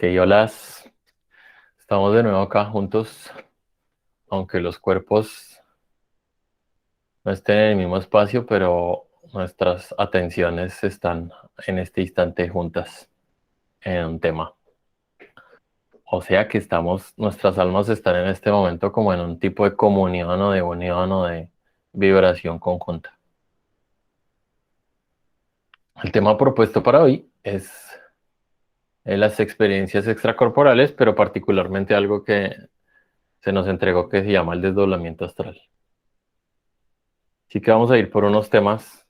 Ok, hola, estamos de nuevo acá juntos, aunque los cuerpos no estén en el mismo espacio, pero nuestras atenciones están en este instante juntas en un tema. O sea que nuestras almas están en este momento como en un tipo de comunión o de unión o de vibración conjunta. El tema propuesto para hoy es las experiencias extracorporales, pero particularmente algo que se nos entregó que se llama el desdoblamiento astral. Así que vamos a ir por unos temas,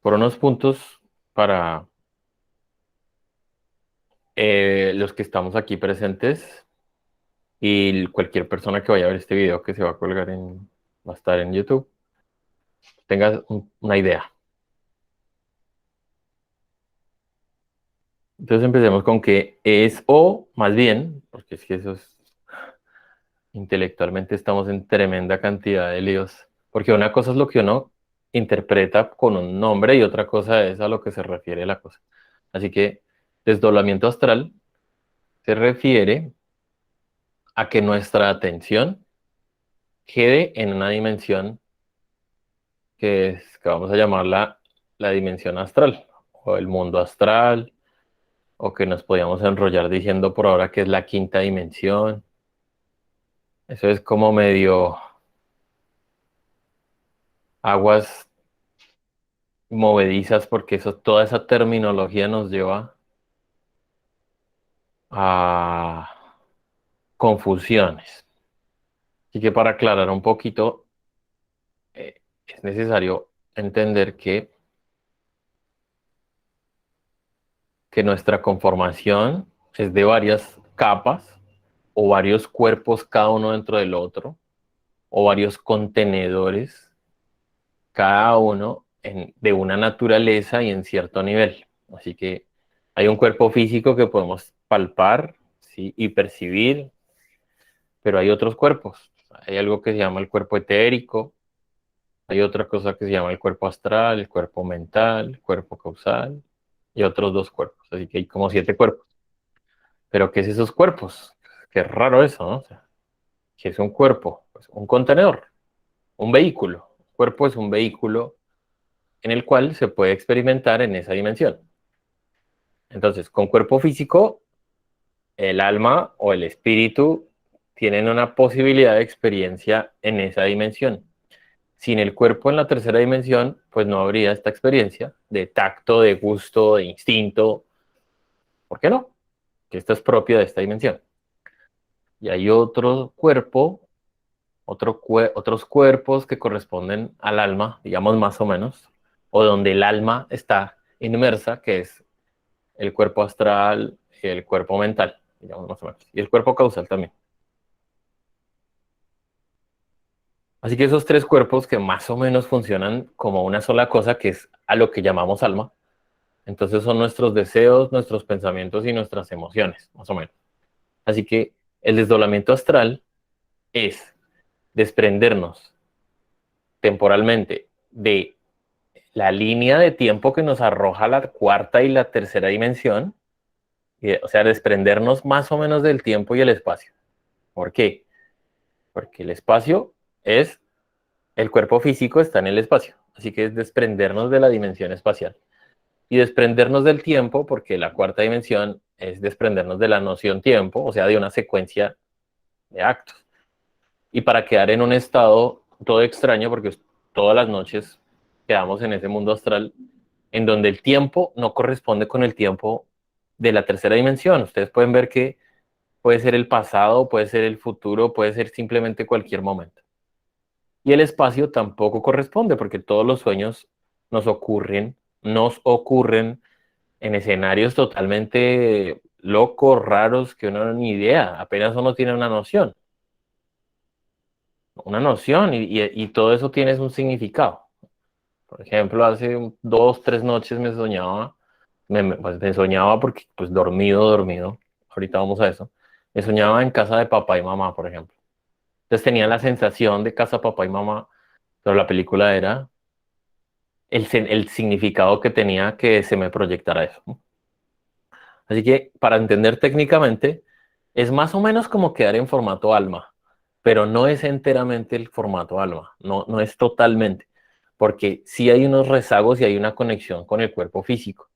por unos puntos para los que estamos aquí presentes y cualquier persona que vaya a ver este video que se va a colgar va a estar en YouTube, tenga una idea. Entonces empecemos con qué es o más bien, porque es que intelectualmente estamos en tremenda cantidad de líos, porque una cosa es lo que uno interpreta con un nombre y otra cosa es a lo que se refiere la cosa. Así que desdoblamiento astral se refiere a que nuestra atención quede en una dimensión que vamos a llamarla la dimensión astral, o el mundo astral, o que nos podíamos enrollar diciendo por ahora que es la quinta dimensión. Eso es como medio aguas movedizas, porque toda esa terminología nos lleva a confusiones. Así que para aclarar un poquito, es necesario entender que nuestra conformación es de varias capas o varios cuerpos cada uno dentro del otro, o varios contenedores, cada uno de una naturaleza y en cierto nivel. Así que hay un cuerpo físico que podemos palpar, ¿sí? Y percibir, pero hay otros cuerpos. Hay algo que se llama el cuerpo etérico, hay otra cosa que se llama el cuerpo astral, el cuerpo mental, el cuerpo causal y otros dos cuerpos. Así que hay como 7 cuerpos. Pero ¿qué es esos cuerpos? Qué raro eso, ¿no? O sea, ¿qué es un cuerpo? Pues un contenedor, un vehículo. El cuerpo es un vehículo en el cual se puede experimentar en esa dimensión. Entonces, con cuerpo físico, el alma o el espíritu tienen una posibilidad de experiencia en esa dimensión. Sin el cuerpo en la tercera dimensión, pues no habría esta experiencia de tacto, de gusto, de instinto. ¿Por qué no? Que esto es propio de esta dimensión. Y hay otro cuerpo, otros cuerpos que corresponden al alma, digamos más o menos, o donde el alma está inmersa, que es el cuerpo astral y el cuerpo mental, digamos más o menos, y el cuerpo causal también. Así que esos 3 cuerpos que más o menos funcionan como una sola cosa, que es a lo que llamamos alma, entonces son nuestros deseos, nuestros pensamientos y nuestras emociones, más o menos. Así que el desdoblamiento astral es desprendernos temporalmente de la línea de tiempo que nos arroja la cuarta y la tercera dimensión, o sea, desprendernos más o menos del tiempo y el espacio. ¿Por qué? Porque el espacio es, el cuerpo físico está en el espacio, así que es desprendernos de la dimensión espacial. Y desprendernos del tiempo, porque la cuarta dimensión es desprendernos de la noción tiempo, o sea, de una secuencia de actos. Y para quedar en un estado todo extraño, porque todas las noches quedamos en ese mundo astral, en donde el tiempo no corresponde con el tiempo de la tercera dimensión. Ustedes pueden ver que puede ser el pasado, puede ser el futuro, puede ser simplemente cualquier momento. Y el espacio tampoco corresponde porque todos los sueños nos ocurren en escenarios totalmente locos, raros, que uno no ni idea, apenas uno tiene una noción y todo eso tiene un significado. Por ejemplo, hace 2, 3 noches me soñaba, pues me soñaba porque pues dormido, ahorita vamos a eso, me soñaba en casa de papá y mamá, por ejemplo. Entonces tenía la sensación de casa, papá y mamá, pero la película era el significado que tenía que se me proyectara eso, ¿no? Así que para entender técnicamente, es más o menos como quedar en formato alma, pero no es enteramente el formato alma, no, no es totalmente, porque sí hay unos rezagos y hay una conexión con el cuerpo físico.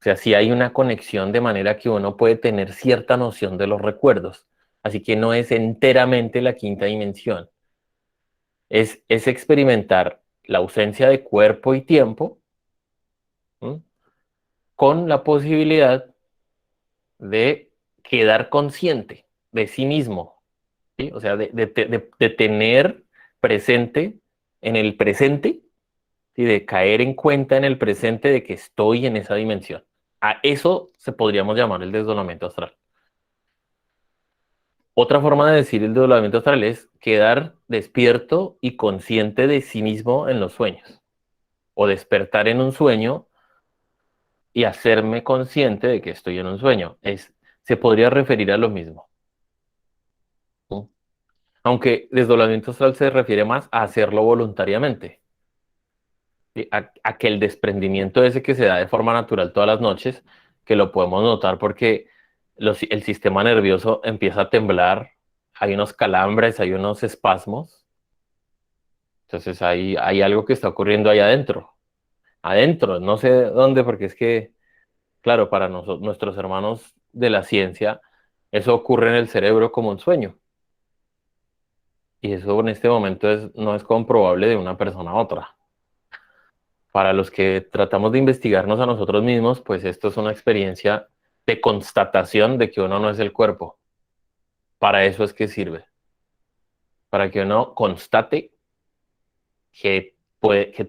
O sea, sí hay una conexión de manera que uno puede tener cierta noción de los recuerdos. Así que no es enteramente la quinta dimensión. Es experimentar la ausencia de cuerpo y tiempo, ¿m? Con la posibilidad de quedar consciente de sí mismo, ¿sí? O sea, de tener presente en el presente y de caer en cuenta en el presente de que estoy en esa dimensión. A eso se podríamos llamar el desdoblamiento astral. Otra forma de decir el desdoblamiento astral es quedar despierto y consciente de sí mismo en los sueños, o despertar en un sueño y hacerme consciente de que estoy en un sueño. Se podría referir a lo mismo, ¿sí? Aunque desdoblamiento astral se refiere más a hacerlo voluntariamente, ¿sí? A que el desprendimiento ese que se da de forma natural todas las noches, que lo podemos notar porque el sistema nervioso empieza a temblar, hay unos calambres, hay unos espasmos. Entonces hay algo que está ocurriendo ahí adentro. Adentro, no sé dónde, porque es que, claro, para nuestros hermanos de la ciencia, eso ocurre en el cerebro como un sueño. Y eso en este momento no es comprobable de una persona a otra. Para los que tratamos de investigarnos a nosotros mismos, pues esto es una experiencia de constatación de que uno no es el cuerpo. Para eso es que sirve. Para que uno constate que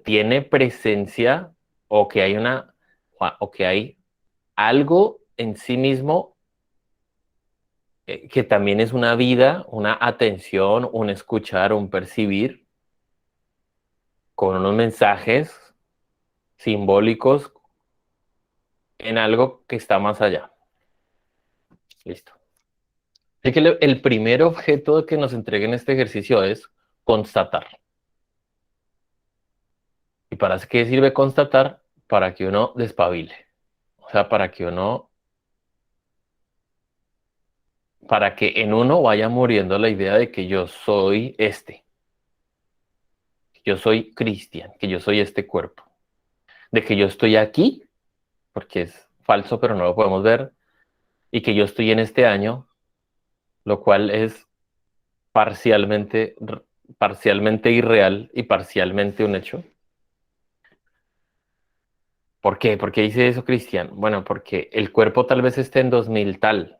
tiene presencia o que hay o que hay algo en sí mismo que también es una vida, una atención, un escuchar, un percibir, con unos mensajes simbólicos en algo que está más allá. Listo. Así que el primer objeto que nos entrega en este ejercicio es constatar. ¿Y para qué sirve constatar? Para que uno despabile. O sea, para que en uno vaya muriendo la idea de que yo soy que yo soy Cristian, que yo soy este cuerpo, de que yo estoy aquí, porque es falso, pero no lo podemos ver, y que yo estoy en este año, lo cual es parcialmente, parcialmente irreal y parcialmente un hecho. ¿Por qué? ¿Por qué dice eso, Cristian? Bueno, porque el cuerpo tal vez esté en 2000 tal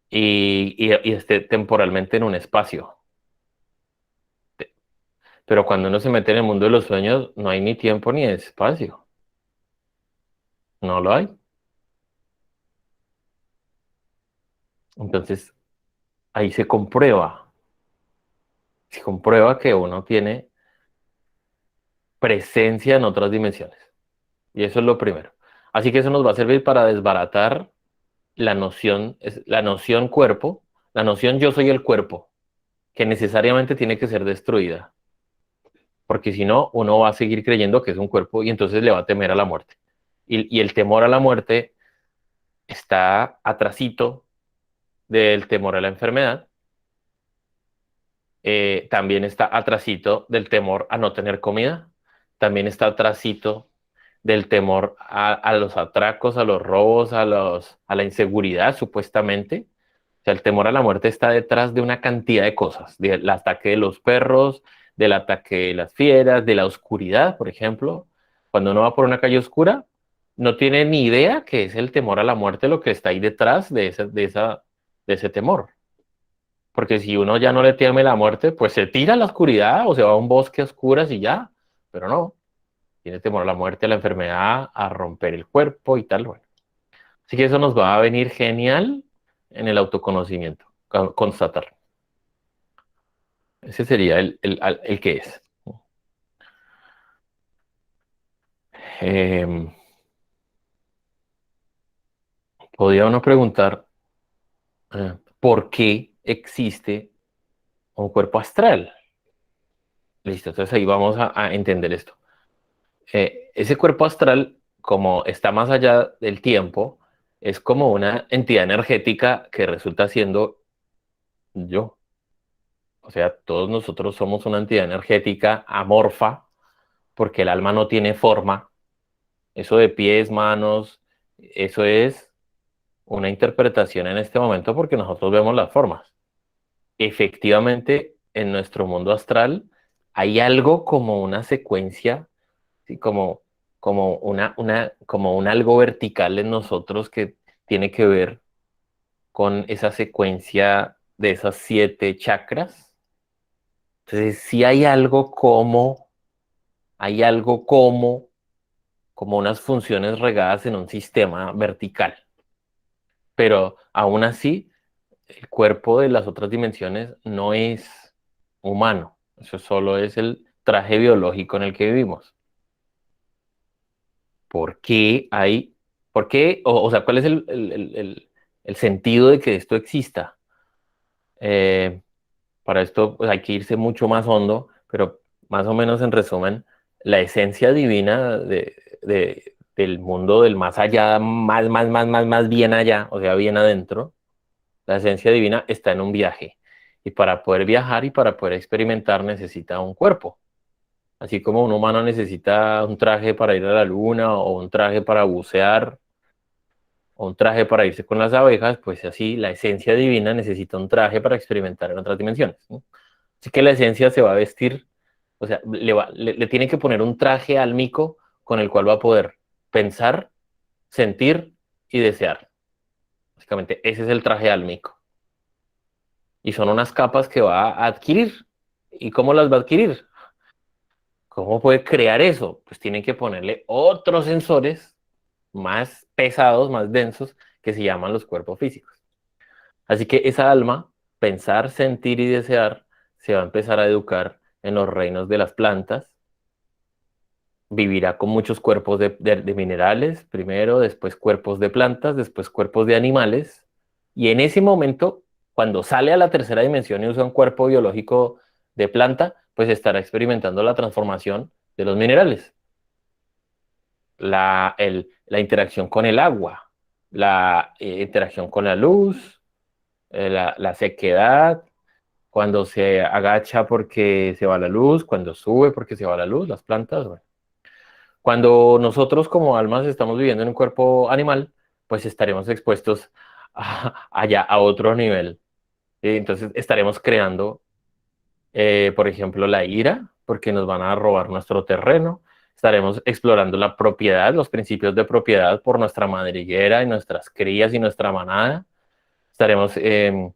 y esté temporalmente en un espacio. Pero cuando uno se mete en el mundo de los sueños, no hay ni tiempo ni espacio. No lo hay. Entonces, ahí se comprueba que uno tiene presencia en otras dimensiones. Y eso es lo primero. Así que eso nos va a servir para desbaratar la noción cuerpo, la noción yo soy el cuerpo, que necesariamente tiene que ser destruida. Porque si no, uno va a seguir creyendo que es un cuerpo y entonces le va a temer a la muerte. Y el temor a la muerte está atrasito del temor a la enfermedad, también está atrasito del temor a no tener comida, también está atrasito del temor a los atracos, a los robos, a la inseguridad, supuestamente. O sea, el temor a la muerte está detrás de una cantidad de cosas, del ataque de los perros, del ataque de las fieras, de la oscuridad, por ejemplo. Cuando uno va por una calle oscura, no tiene ni idea que es el temor a la muerte lo que está ahí detrás de ese temor. Porque si uno ya no le teme la muerte, pues se tira a la oscuridad o se va a un bosque a oscuras y ya. Pero no, tiene temor a la muerte, a la enfermedad, a romper el cuerpo y tal. Bueno. Así que eso nos va a venir genial en el autoconocimiento, constatar. Ese sería el que es. Eh, Podría uno preguntar, ¿por qué existe un cuerpo astral? Listo, entonces ahí vamos a entender esto. Ese cuerpo astral como está más allá del tiempo, es como una entidad energética que resulta siendo yo. O sea, todos nosotros somos una entidad energética amorfa porque el alma no tiene forma. Eso de pies, manos, eso es una interpretación en este momento porque nosotros vemos las formas. Efectivamente, en nuestro mundo astral hay algo como una secuencia, ¿sí? Como un algo vertical en nosotros que tiene que ver con esa secuencia de esas 7 chakras. Entonces, sí hay algo como unas funciones regadas en un sistema vertical. Pero aún así, el cuerpo de las otras dimensiones no es humano. Eso solo es el traje biológico en el que vivimos. ¿Por qué hay, por qué, o sea, cuál es el sentido de que esto exista? Eh, para esto pues, hay que irse mucho más hondo, pero más o menos en resumen, la esencia divina del mundo del más allá, más bien allá, o sea, bien adentro, la esencia divina está en un viaje. Y para poder viajar y para poder experimentar necesita un cuerpo. Así como un humano necesita un traje para ir a la luna o un traje para bucear o un traje para irse con las abejas, pues así la esencia divina necesita un traje para experimentar en otras dimensiones, ¿no? Así que la esencia se va a vestir, o sea, le tiene que poner un traje álmico con el cual va a poder pensar, sentir y desear. Básicamente, ese es el traje álmico. Y son unas capas que va a adquirir. ¿Y cómo las va a adquirir? ¿Cómo puede crear eso? Pues tienen que ponerle otros sensores más pesados, más densos, que se llaman los cuerpos físicos. Así que esa alma, pensar, sentir y desear, se va a empezar a educar en los reinos de las plantas, vivirá con muchos cuerpos de minerales, primero, después cuerpos de plantas, después cuerpos de animales, y en ese momento, cuando sale a la tercera dimensión y usa un cuerpo biológico de planta, pues estará experimentando la transformación de los minerales, la interacción con el agua, la interacción con la luz, la sequedad, cuando se agacha porque se va la luz, cuando sube porque se va la luz, las plantas, bueno. Cuando nosotros como almas estamos viviendo en un cuerpo animal, pues estaremos expuestos allá a otro nivel. Entonces estaremos creando, por ejemplo, la ira, porque nos van a robar nuestro terreno. Estaremos explorando la propiedad, los principios de propiedad por nuestra madriguera y nuestras crías y nuestra manada. Estaremos em,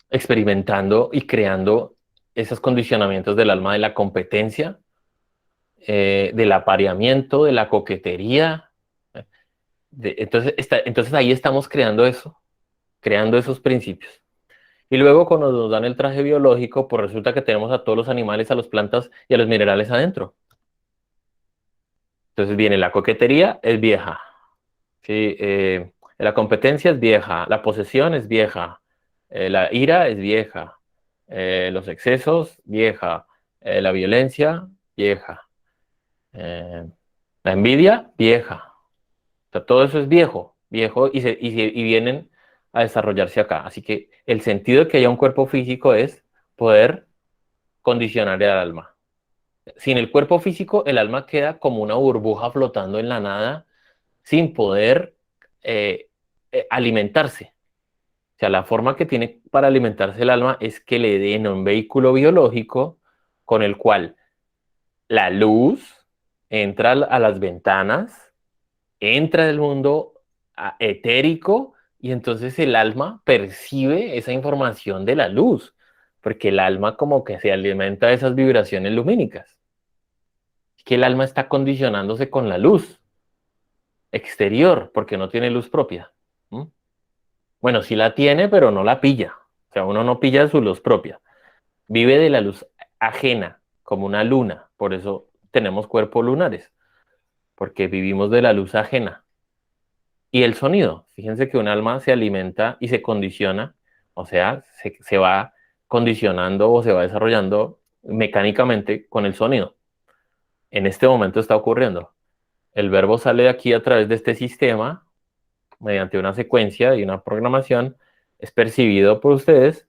experimentando y creando esos condicionamientos del alma de la competencia, del apareamiento, de la coquetería. Entonces ahí estamos creando eso, creando esos principios. Y luego cuando nos dan el traje biológico, pues resulta que tenemos a todos los animales, a las plantas y a los minerales adentro. Entonces viene la coquetería, es vieja. ¿Sí? La competencia es vieja, la posesión es vieja, la ira es vieja, los excesos, vieja, la violencia, vieja, eh, la envidia, vieja. O sea, todo eso es viejo, viejo y vienen a desarrollarse acá. Así que el sentido de que haya un cuerpo físico es poder condicionar el alma. Sin el cuerpo físico, el alma queda como una burbuja flotando en la nada sin poder eh, alimentarse. O sea, la forma que tiene para alimentarse el alma es que le den un vehículo biológico con el cual la luz entra a las ventanas, entra del mundo etérico y entonces el alma percibe esa información de la luz, porque el alma como que se alimenta de esas vibraciones lumínicas. Es que el alma está condicionándose con la luz exterior porque no tiene luz propia. ¿Mm? Bueno, sí la tiene, pero no la pilla. O sea, uno no pilla su luz propia. Vive de la luz ajena, como una luna. Por eso tenemos cuerpos lunares, porque vivimos de la luz ajena. Y el sonido. Fíjense que un alma se alimenta y se condiciona, o sea, se va condicionando o se va desarrollando mecánicamente con el sonido. En este momento está ocurriendo. El verbo sale de aquí a través de este sistema, mediante una secuencia y una programación, es percibido por ustedes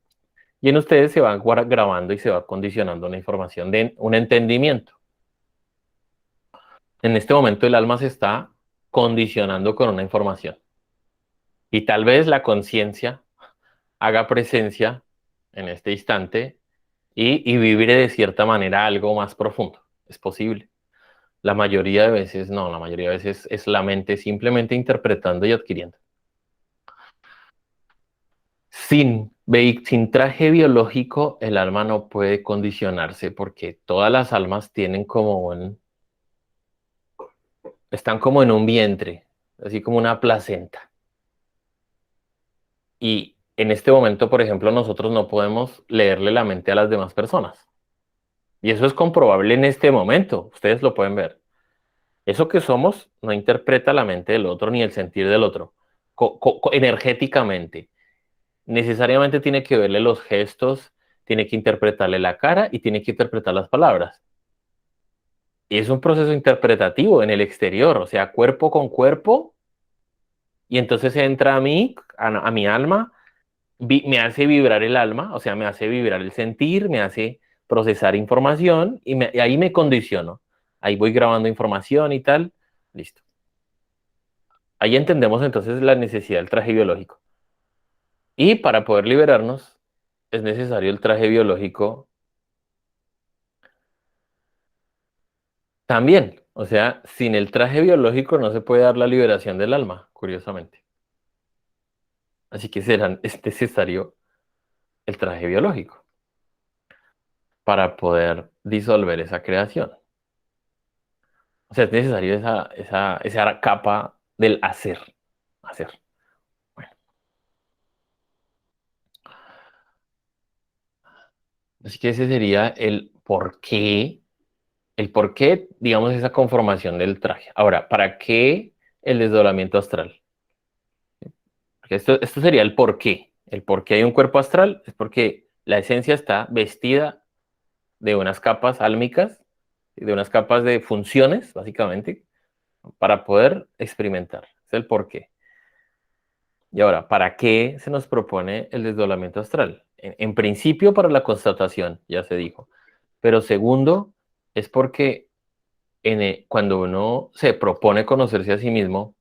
y en ustedes se va grabando y se va condicionando una información de un entendimiento. En este momento el alma se está condicionando con una información y tal vez la conciencia haga presencia en este instante y vibre de cierta manera algo más profundo. Es posible. La mayoría de veces no, la mayoría de veces es la mente simplemente interpretando y adquiriendo. Sin traje biológico, el alma no puede condicionarse porque todas las almas tienen están como en un vientre, así como una placenta. Y en este momento, por ejemplo, nosotros no podemos leerle la mente a las demás personas. Y eso es comprobable en este momento, ustedes lo pueden ver. Eso que somos no interpreta la mente del otro ni el sentir del otro, energéticamente. Necesariamente tiene que verle los gestos, tiene que interpretarle la cara y tiene que interpretar las palabras. Y es un proceso interpretativo en el exterior, o sea, cuerpo con cuerpo, y entonces entra a mí, a mi alma, me hace vibrar el alma, o sea, me hace vibrar el sentir, me hace procesar información y ahí me condiciono. Ahí voy grabando información y tal, listo. Ahí entendemos entonces la necesidad del traje biológico. Y para poder liberarnos es necesario el traje biológico también. O sea, sin el traje biológico no se puede dar la liberación del alma, curiosamente. Así que es necesario el traje biológico para poder disolver esa creación. O sea, es necesario esa capa del hacer. Hacer. Bueno, así que ese sería el por qué, digamos, esa conformación del traje. Ahora, ¿para qué el desdoblamiento astral? Porque esto sería el por qué. El por qué hay un cuerpo astral es porque la esencia está vestida de unas capas álmicas, de unas capas de funciones, básicamente, para poder experimentar. Es el por qué. Y ahora, ¿para qué se nos propone el desdoblamiento astral? En principio, para la constatación, ya se dijo. Pero segundo, es porque cuando uno se propone conocerse a sí mismo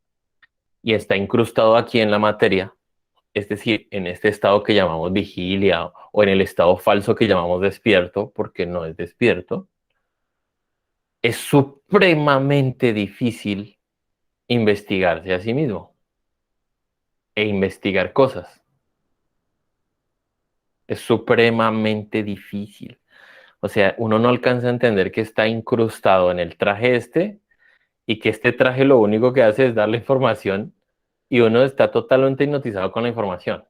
y está incrustado aquí en la materia, es decir, en este estado que llamamos vigilia o en el estado falso que llamamos despierto, porque no es despierto, es supremamente difícil investigarse a sí mismo e investigar cosas. Es supremamente difícil. O sea, uno no alcanza a entender que está incrustado en el traje este y que este traje lo único que hace es darle información y uno está totalmente hipnotizado con la información.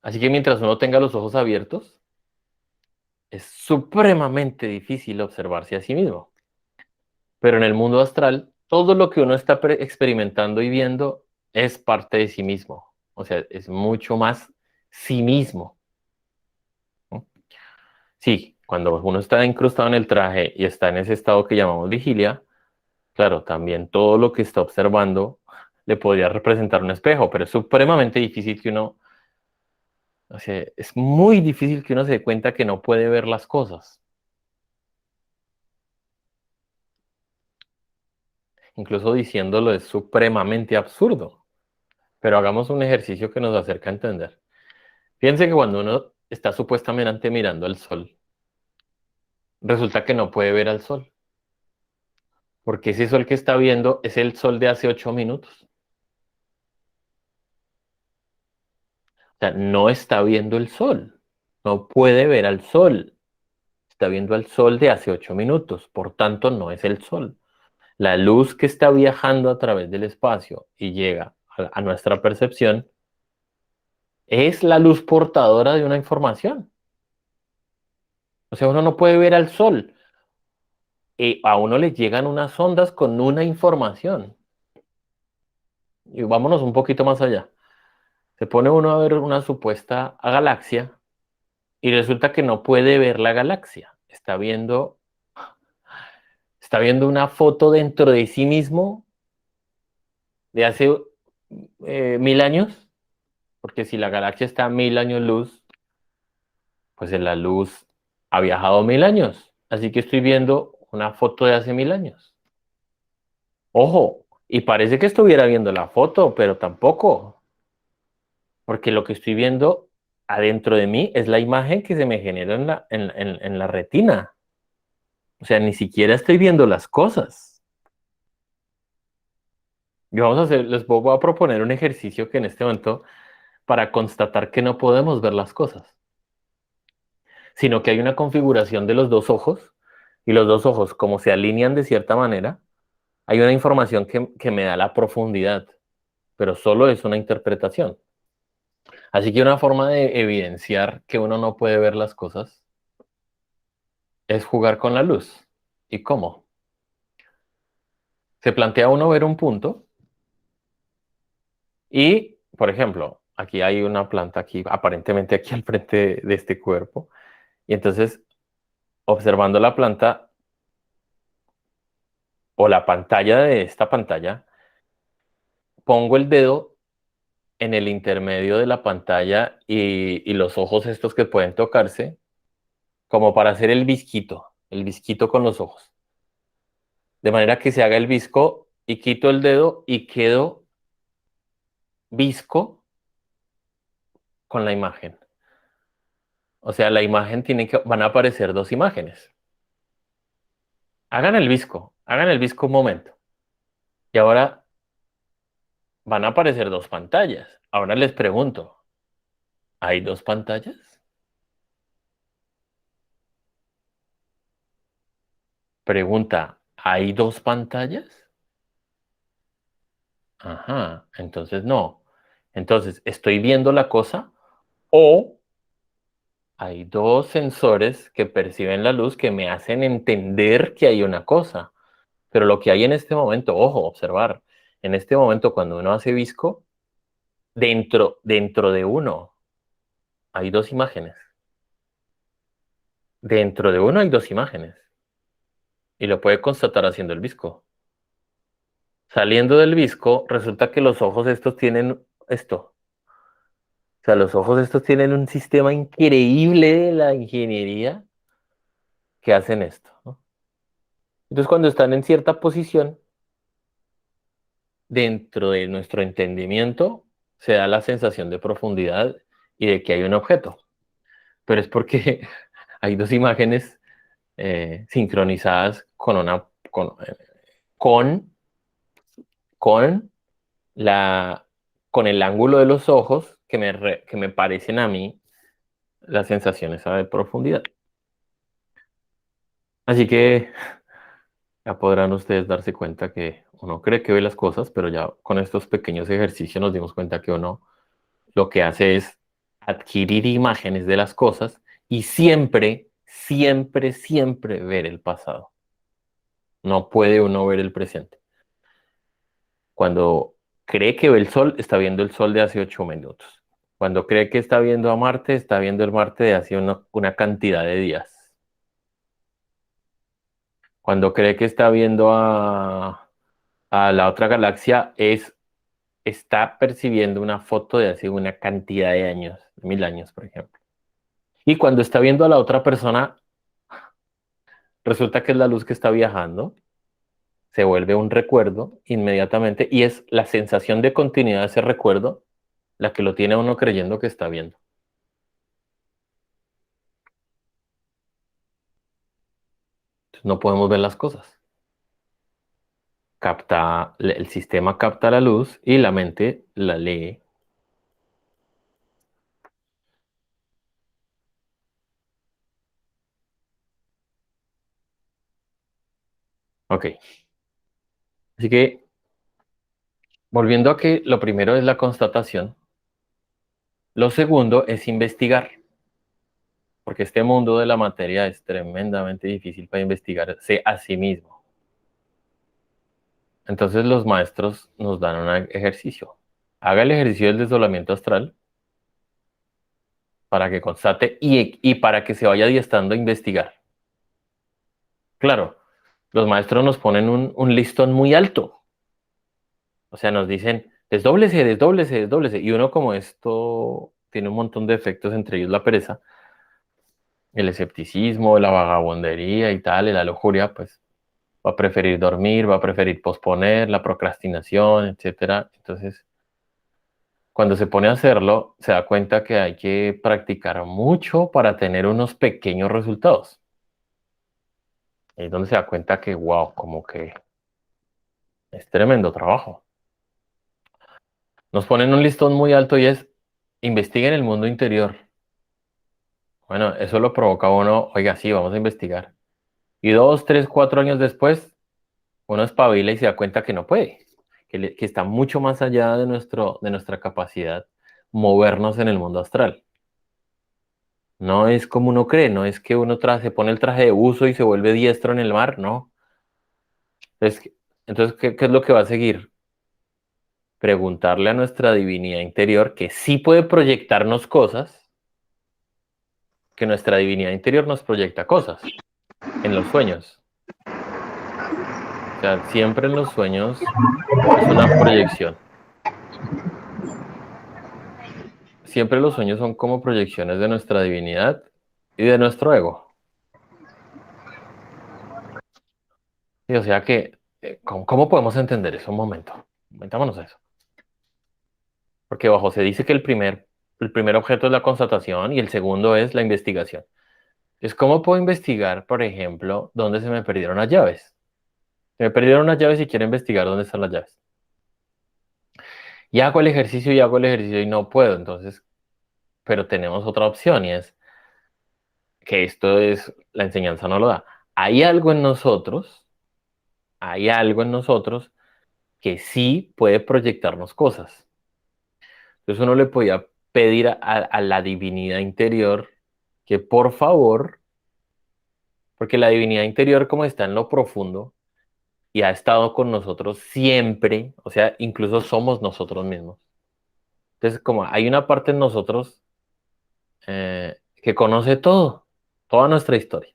Así que mientras uno tenga los ojos abiertos, es supremamente difícil observarse a sí mismo. Pero en el mundo astral, todo lo que uno está experimentando y viendo es parte de sí mismo. O sea, es mucho más sí mismo, ¿no? Sí, cuando uno está incrustado en el traje y está en ese estado que llamamos vigilia, claro, también todo lo que está observando le podría representar un espejo, pero es supremamente difícil que uno, o sea, es muy difícil que uno se dé cuenta que no puede ver las cosas. Incluso diciéndolo es supremamente absurdo. Pero hagamos un ejercicio que nos acerca a entender. Fíjense que cuando uno está supuestamente mirando al sol, resulta que no puede ver al sol, porque ese sol que está viendo es el sol de hace 8 minutos. O sea, no está viendo el sol, no puede ver al sol, está viendo al sol de hace 8 minutos, por tanto no es el sol. La luz que está viajando a través del espacio y llega a nuestra percepción es la luz portadora de una información. O sea, uno no puede ver al sol. A uno le llegan unas ondas con una información. Y vámonos un poquito más allá. Se pone uno a ver una supuesta galaxia y resulta que no puede ver la galaxia. Está viendo Está viendo una foto dentro de sí mismo de hace 1000 años, porque si la galaxia está a 1000 años luz, pues en la luz ha viajado 1000 años. Así que estoy viendo una foto de hace 1000 años. Ojo, y parece que estuviera viendo la foto, pero tampoco, porque lo que estoy viendo adentro de mí es la imagen que se me genera en la retina. O sea, ni siquiera estoy viendo las cosas. Y vamos a hacer, voy a proponer un ejercicio que en este momento para constatar que no podemos ver las cosas, sino que hay una configuración de los dos ojos y los dos ojos, como se alinean de cierta manera, hay una información que me da la profundidad, pero solo es una interpretación. Así que una forma de evidenciar que uno no puede ver las cosas es jugar con la luz. ¿Y cómo? Se plantea uno ver un punto y, por ejemplo, aquí hay una planta aquí, aparentemente aquí al frente de este cuerpo, y entonces observando la planta o la pantalla de esta pantalla, pongo el dedo en el intermedio de la pantalla y los ojos estos que pueden tocarse, como para hacer el visquito con los ojos. De manera que se haga el visco y quito el dedo y quedo visco con la imagen. O sea, la imagen van a aparecer dos imágenes. Hagan el visco un momento. Y ahora van a aparecer dos pantallas. Ahora les pregunto, ¿hay dos pantallas? Pregunta, ¿hay dos pantallas? Ajá, entonces no. Entonces, ¿estoy viendo la cosa o hay dos sensores que perciben la luz que me hacen entender que hay una cosa? Pero lo que hay en este momento, ojo, observar, en este momento cuando uno hace visco, dentro de uno hay dos imágenes. Dentro de uno hay dos imágenes. Y lo puede constatar haciendo el visco. Saliendo del visco, resulta que los ojos estos tienen esto. O sea, los ojos estos tienen un sistema increíble de la ingeniería que hacen esto, ¿no? Entonces, cuando están en cierta posición, dentro de nuestro entendimiento, se da la sensación de profundidad y de que hay un objeto. Pero es porque hay dos imágenes sincronizadas con, con, la, con el ángulo de los ojos que me parecen a mí las sensaciones de profundidad. Así que ya podrán ustedes darse cuenta que uno cree que ve las cosas, pero ya con estos pequeños ejercicios nos dimos cuenta que uno lo que hace es adquirir imágenes de las cosas y siempre, siempre, siempre ver el pasado. No puede uno ver el presente. Cuando cree que ve el sol, está viendo el sol de hace 8 minutos. Cuando cree que está viendo a Marte, está viendo el Marte de hace una cantidad de días. Cuando cree que está viendo a la otra galaxia, está percibiendo una foto de hace una cantidad de años, 1000 años, por ejemplo. Y cuando está viendo a la otra persona, resulta que es la luz que está viajando, se vuelve un recuerdo inmediatamente y es la sensación de continuidad de ese recuerdo la que lo tiene a uno creyendo que está viendo. Entonces, no podemos ver las cosas. El sistema capta la luz y la mente la lee. Ok. Así que, volviendo a que lo primero es la constatación, lo segundo es investigar, porque este mundo de la materia es tremendamente difícil para investigarse a sí mismo. Entonces los maestros nos dan un ejercicio. Haga el ejercicio del desdoblamiento astral para que constate y para que se vaya adiestrando a investigar. Claro, Los maestros nos ponen un listón muy alto. O sea, nos dicen, desdóblese, desdóblese, desdóblese. Y uno como esto tiene un montón de efectos, entre ellos la pereza, el escepticismo, la vagabundería y tal, y la lujuria, pues va a preferir dormir, va a preferir posponer, la procrastinación, etcétera. Entonces, cuando se pone a hacerlo, se da cuenta que hay que practicar mucho para tener unos pequeños resultados. Ahí es donde se da cuenta que, wow, como que es tremendo trabajo. Nos ponen un listón muy alto y es, investiguen el mundo interior. Bueno, eso lo provoca uno, oiga, sí, vamos a investigar. Y 2, 3, 4 años después, uno espabila y se da cuenta que no puede, que está mucho más allá de nuestra capacidad movernos en el mundo astral. No es como uno cree, no es que uno se pone el traje de buzo y se vuelve diestro en el mar, no. Entonces, ¿qué es lo que va a seguir? Preguntarle a nuestra divinidad interior que sí puede proyectarnos cosas, que nuestra divinidad interior nos proyecta cosas en los sueños. O sea, siempre en los sueños es una proyección. Siempre los sueños son como proyecciones de nuestra divinidad y de nuestro ego. Y o sea que, ¿cómo podemos entender eso? Un momento. Metámonos a eso. Porque bajo se dice que el primer objeto es la constatación y el segundo es la investigación. Es cómo puedo investigar, por ejemplo, dónde se me perdieron las llaves. Se me perdieron las llaves y quiero investigar dónde están las llaves. Y hago el ejercicio y hago el ejercicio y no puedo. Entonces, pero tenemos otra opción y es que esto es, la enseñanza no lo da. Hay algo en nosotros, hay algo en nosotros que sí puede proyectarnos cosas. Entonces uno le podía pedir a la divinidad interior que por favor, porque la divinidad interior como está en lo profundo y ha estado con nosotros siempre, o sea, incluso somos nosotros mismos. Entonces como hay una parte en nosotros que conoce todo, toda nuestra historia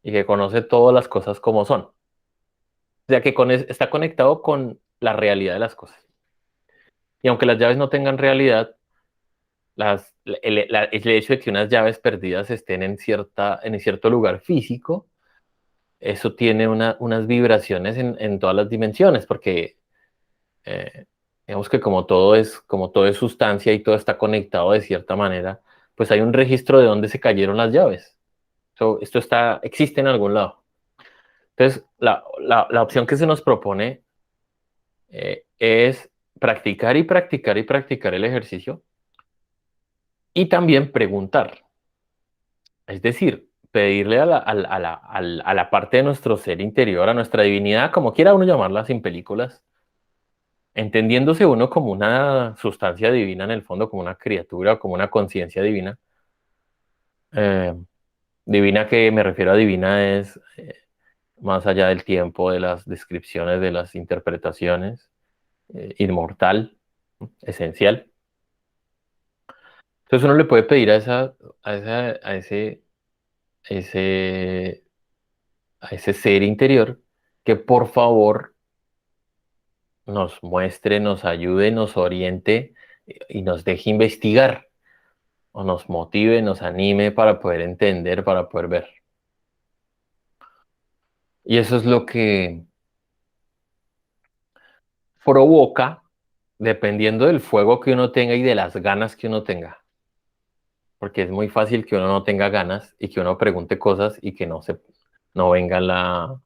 y que conoce todas las cosas como son. O sea, que está conectado con la realidad de las cosas. Y aunque las llaves no tengan realidad, el hecho de que unas llaves perdidas estén en cierto lugar físico, eso tiene unas vibraciones en todas las dimensiones, porque eh, digamos que como todo es sustancia y todo está conectado de cierta manera, pues hay un registro de dónde se cayeron las llaves. Esto existe en algún lado. Entonces, la opción que se nos propone es practicar y practicar y practicar el ejercicio y también preguntar. Es decir, pedirle a la parte de nuestro ser interior, a nuestra divinidad, como quiera uno llamarla sin películas, entendiéndose uno como una sustancia divina en el fondo, como una criatura o como una conciencia divina. Eh, Divina que me refiero a divina es más allá del tiempo, de las descripciones, de las interpretaciones, inmortal, esencial. Entonces uno le puede pedir ese, a ese ser interior que por favor nos muestre, nos ayude, nos oriente y nos deje investigar o nos motive, nos anime para poder entender, para poder ver. Y eso es lo que provoca, dependiendo del fuego que uno tenga y de las ganas que uno tenga. Porque es muy fácil que uno no tenga ganas y que uno pregunte cosas y que no venga la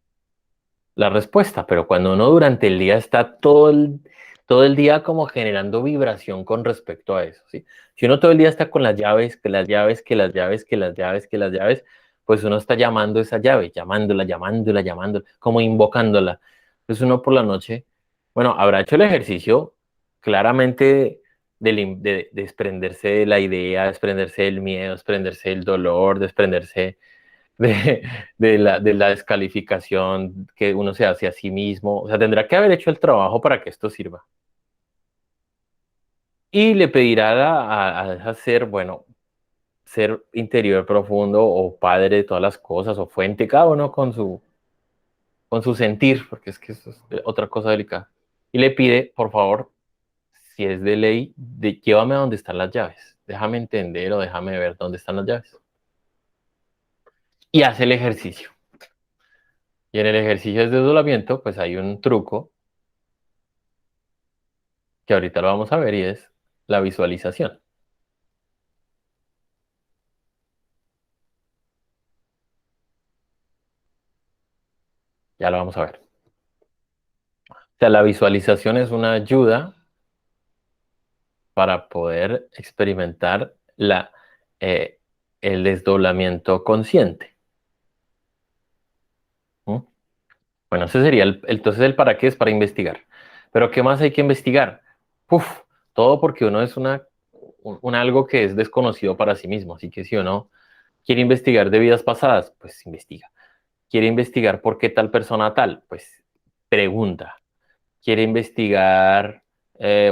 respuesta, pero cuando uno durante el día está todo el día como generando vibración con respecto a eso, ¿sí? Si uno todo el día está con las llaves, que las llaves, que las llaves, que las llaves, que las llaves, pues uno está llamando esa llave, llamándola, llamándola, llamándola, como invocándola. Entonces uno por la noche, bueno, habrá hecho el ejercicio claramente de desprenderse de la idea, desprenderse del miedo, desprenderse del dolor, desprenderse de, de la descalificación que uno se hace a sí mismo. O sea, tendrá que haber hecho el trabajo para que esto sirva. Y le pedirá a ese ser, bueno, ser interior profundo o padre de todas las cosas o fuente, cada uno con su... con su sentir, porque es que eso es otra cosa delicada. Y le pide, por favor, si es de ley, llévame a donde están las llaves. Déjame entender o déjame ver dónde están las llaves. Y hace el ejercicio. Y en el ejercicio de desdoblamiento, pues hay un truco que ahorita lo vamos a ver y es la visualización. Ya lo vamos a ver. O sea, la visualización es una ayuda para poder experimentar eh, el desdoblamiento consciente. ¿Mm? Bueno, ese sería entonces el para qué es para investigar. Pero ¿qué más hay que investigar? Uf, todo porque uno es algo que es desconocido para sí mismo. Así que si uno quiere investigar de vidas pasadas, pues investiga. Quiere investigar por qué tal persona tal, pues pregunta. Quiere investigar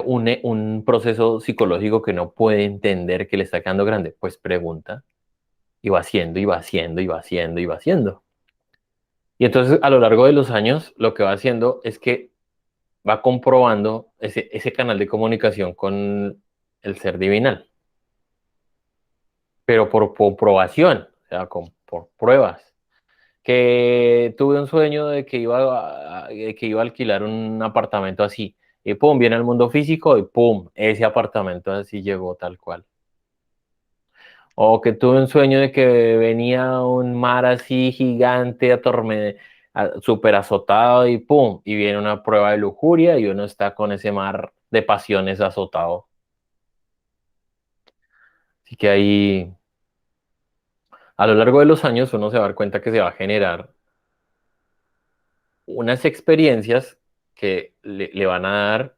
un proceso psicológico que no puede entender que le está quedando grande, pues pregunta. Y va haciendo, y va haciendo, y va haciendo, y va haciendo. Y entonces a lo largo de los años, lo que va haciendo es que va comprobando ese canal de comunicación con el ser divinal, pero por comprobación, o sea, por pruebas. Que tuve un sueño de que iba a alquilar un apartamento así, y pum, viene al mundo físico y pum, ese apartamento así llegó tal cual. O que tuve un sueño de que venía un mar así gigante, súper azotado y pum, y viene una prueba de lujuria y uno está con ese mar de pasiones azotado. Así que ahí, a lo largo de los años, uno se va a dar cuenta que se va a generar unas experiencias que le van a dar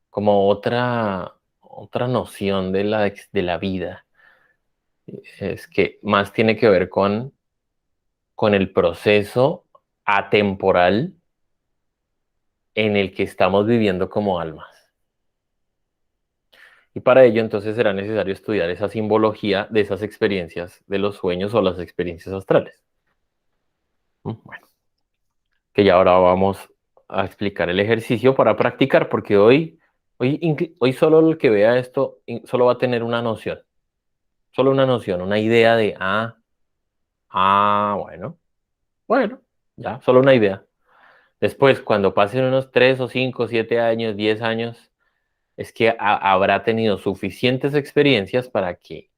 como otra noción de la vida. Es que más tiene que ver con el proceso atemporal en el que estamos viviendo como almas. Y para ello entonces será necesario estudiar esa simbología de esas experiencias de los sueños o las experiencias astrales. Bueno, que ya ahora vamos a explicar el ejercicio para practicar, porque hoy solo el que vea esto solo va a tener una noción, solo una noción, una idea de, bueno, ya, solo una idea. Después, cuando pasen unos 3 o 5, 7 años, 10 años, es que habrá tenido suficientes experiencias para que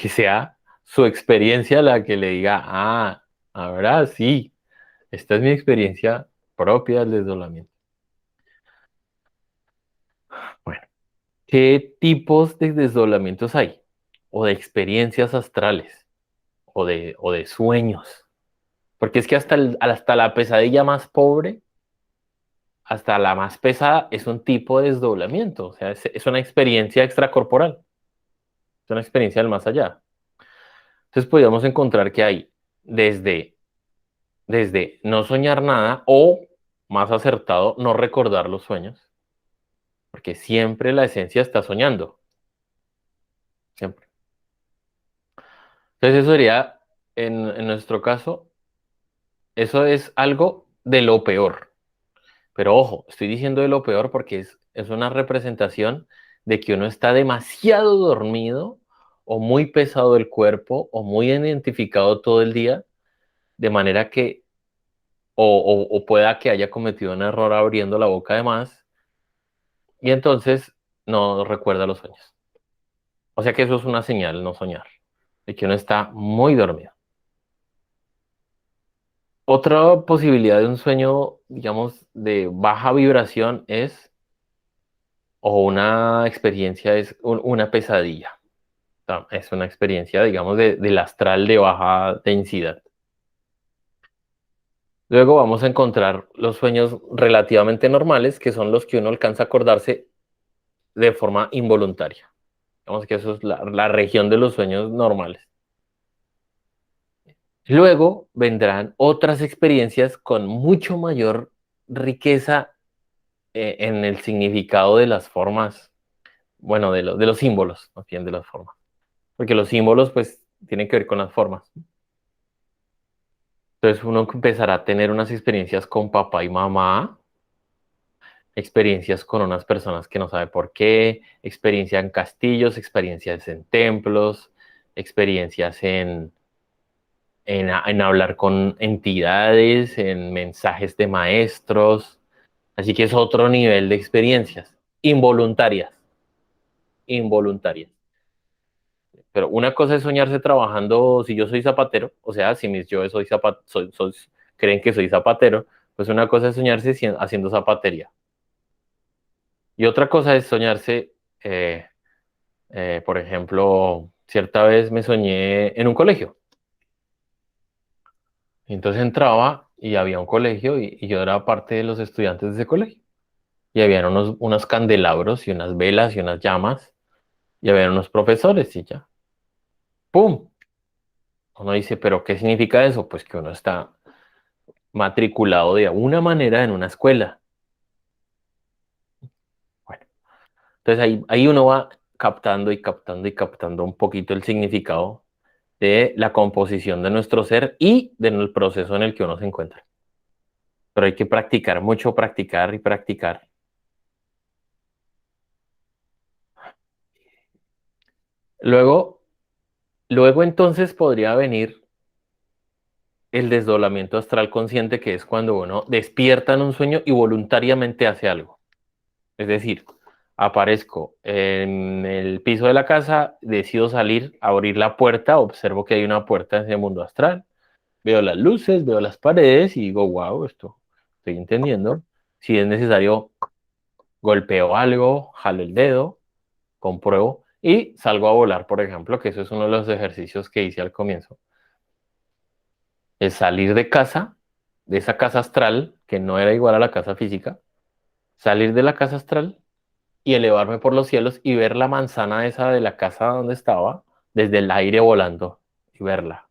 sea su experiencia la que le diga, ahora sí, esta es mi experiencia propia del desdoblamiento. Bueno, ¿qué tipos de desdoblamientos hay? O de experiencias astrales, o de sueños. Porque es que hasta la pesadilla más pobre, hasta la más pesada, es un tipo de desdoblamiento. O sea, es una experiencia extracorporal, es una experiencia del más allá. Entonces podríamos encontrar que hay desde no soñar nada o, más acertado, no recordar los sueños, porque siempre la esencia está soñando, siempre. Entonces eso sería, en nuestro caso, eso es algo de lo peor. Pero ojo, estoy diciendo de lo peor porque es una representación de que uno está demasiado dormido o muy pesado el cuerpo o muy identificado todo el día, de manera que o pueda que haya cometido un error abriendo la boca de más y entonces no recuerda los sueños. O sea que eso es una señal, no soñar, de que uno está muy dormido. Otra posibilidad de un sueño, digamos, de baja vibración o una experiencia es una pesadilla. O sea, es una experiencia, digamos, del astral de baja densidad. Luego vamos a encontrar los sueños relativamente normales, que son los que uno alcanza a acordarse de forma involuntaria. Digamos que eso es la región de los sueños normales. Luego vendrán otras experiencias con mucho mayor riqueza en el significado de las formas, bueno, de los símbolos, más bien de las formas. Porque los símbolos, pues, tienen que ver con las formas. Entonces uno empezará a tener unas experiencias con papá y mamá, experiencias con unas personas que no sabe por qué, experiencias en castillos, experiencias en templos, experiencias en hablar con entidades, en mensajes de maestros. Así que es otro nivel de experiencias involuntarias, involuntarias. Pero una cosa es soñarse trabajando, si yo soy zapatero, o sea, si mis yo soy creen que soy zapatero, pues una cosa es soñarse haciendo zapatería. Y otra cosa es soñarse, eh, por ejemplo, cierta vez me soñé en un colegio. Entonces entraba y había un colegio y yo era parte de los estudiantes de ese colegio. Y había unos candelabros y unas velas y unas llamas y había unos profesores y ya. ¡Pum! Uno dice, ¿pero qué significa eso? Pues que uno está matriculado de alguna manera en una escuela. Bueno, entonces ahí uno va captando y captando y captando un poquito el significado de la composición de nuestro ser y del proceso en el que uno se encuentra. Pero hay que practicar mucho, practicar y practicar. Luego, luego entonces podría venir el desdoblamiento astral consciente, que es cuando uno despierta en un sueño y voluntariamente hace algo. Es decir, aparezco en el piso de la casa, decido salir, abrir la puerta, observo que hay una puerta en ese mundo astral, veo las luces, veo las paredes y digo, wow, esto estoy entendiendo. Si es necesario, golpeo algo, jalo el dedo, compruebo y salgo a volar, por ejemplo, que eso es uno de los ejercicios que hice al comienzo. Es salir de casa, de esa casa astral, que no era igual a la casa física, salir de la casa astral y elevarme por los cielos y ver la manzana esa de la casa donde estaba desde el aire volando y verla.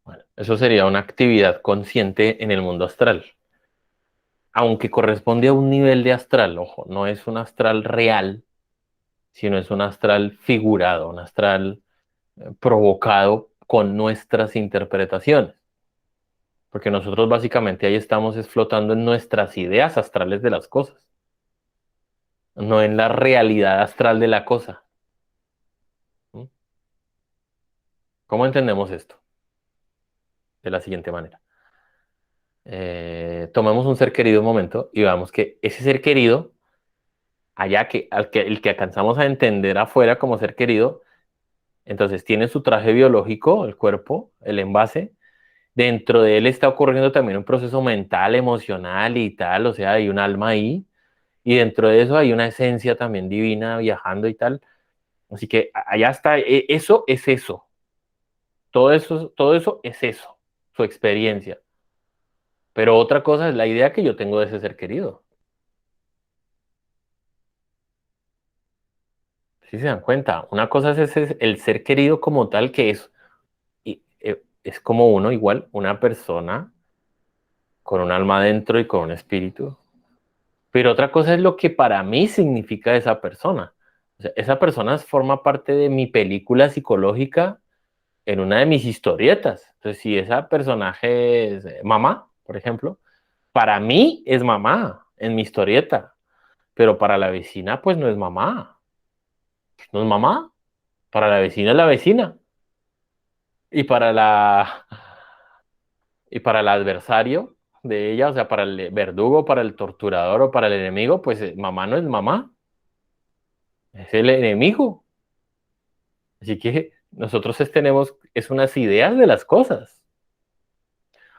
Bueno, eso sería una actividad consciente en el mundo astral, aunque corresponde a un nivel de astral, ojo, no es un astral real, sino es un astral figurado, un astral provocado con nuestras interpretaciones, porque nosotros básicamente ahí estamos flotando en nuestras ideas astrales de las cosas, no en la realidad astral de la cosa. ¿Mm? ¿Cómo entendemos esto? De la siguiente manera. Tomemos un ser querido un momento y veamos que ese ser querido, el que alcanzamos a entender afuera como ser querido, entonces tiene su traje biológico, el cuerpo, el envase. Dentro de él está ocurriendo también un proceso mental, emocional y tal, o sea, hay un alma ahí. Y dentro de eso hay una esencia también divina viajando y tal. Así que allá está, eso es eso. Todo eso es eso, su experiencia. Pero otra cosa es la idea que yo tengo de ese ser querido. Si se dan cuenta, una cosa es el ser querido como tal, que es como uno, igual, una persona con un alma adentro y con un espíritu. Pero otra cosa es lo que para mí significa esa persona. O sea, esa persona forma parte de mi película psicológica en una de mis historietas. Entonces, si esa personaje es mamá, por ejemplo, para mí es mamá en mi historieta, pero para la vecina, pues no es mamá. No es mamá. Para la vecina es la vecina. Y para y para el adversario de ella, o sea, para el verdugo, para el torturador o para el enemigo, pues mamá no es mamá, es el enemigo. Así que nosotros tenemos es unas ideas de las cosas.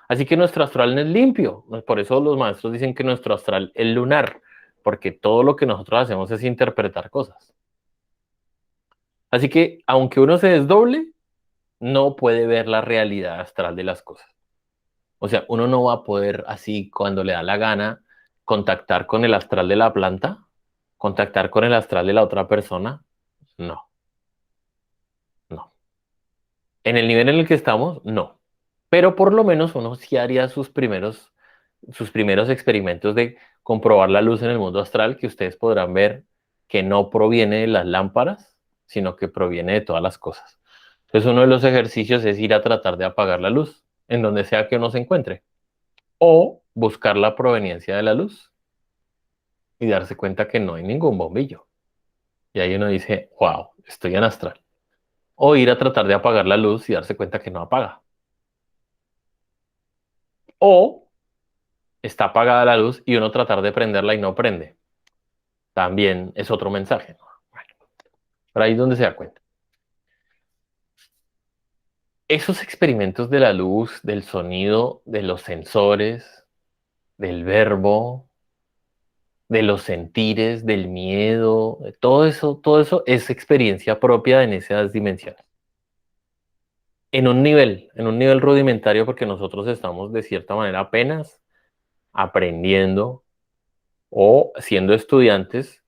Así que nuestro astral no es limpio. Por eso los maestros dicen que nuestro astral es lunar, porque todo lo que nosotros hacemos es interpretar cosas. Así que aunque uno se desdoble, no puede ver la realidad astral de las cosas. O sea, uno no va a poder así cuando le da la gana contactar con el astral de la planta, contactar con el astral de la otra persona. No, no. En el nivel en el que estamos, no. Pero por lo menos uno sí haría sus primeros experimentos de comprobar la luz en el mundo astral, que ustedes podrán ver que no proviene de las lámparas, sino que proviene de todas las cosas. Entonces uno de los ejercicios es ir a tratar de apagar la luz, en donde sea que uno se encuentre, o buscar la proveniencia de la luz y darse cuenta que no hay ningún bombillo. Y ahí uno dice, wow, estoy en astral. O ir a tratar de apagar la luz y darse cuenta que no apaga. O está apagada la luz y uno tratar de prenderla y no prende. También es otro mensaje, ¿no? Bueno, por ahí es donde se da cuenta. Esos experimentos de la luz, del sonido, de los sensores, del verbo, de los sentires, del miedo, de todo eso es experiencia propia en esas dimensiones. En un nivel rudimentario, porque nosotros estamos de cierta manera apenas aprendiendo o siendo estudiantes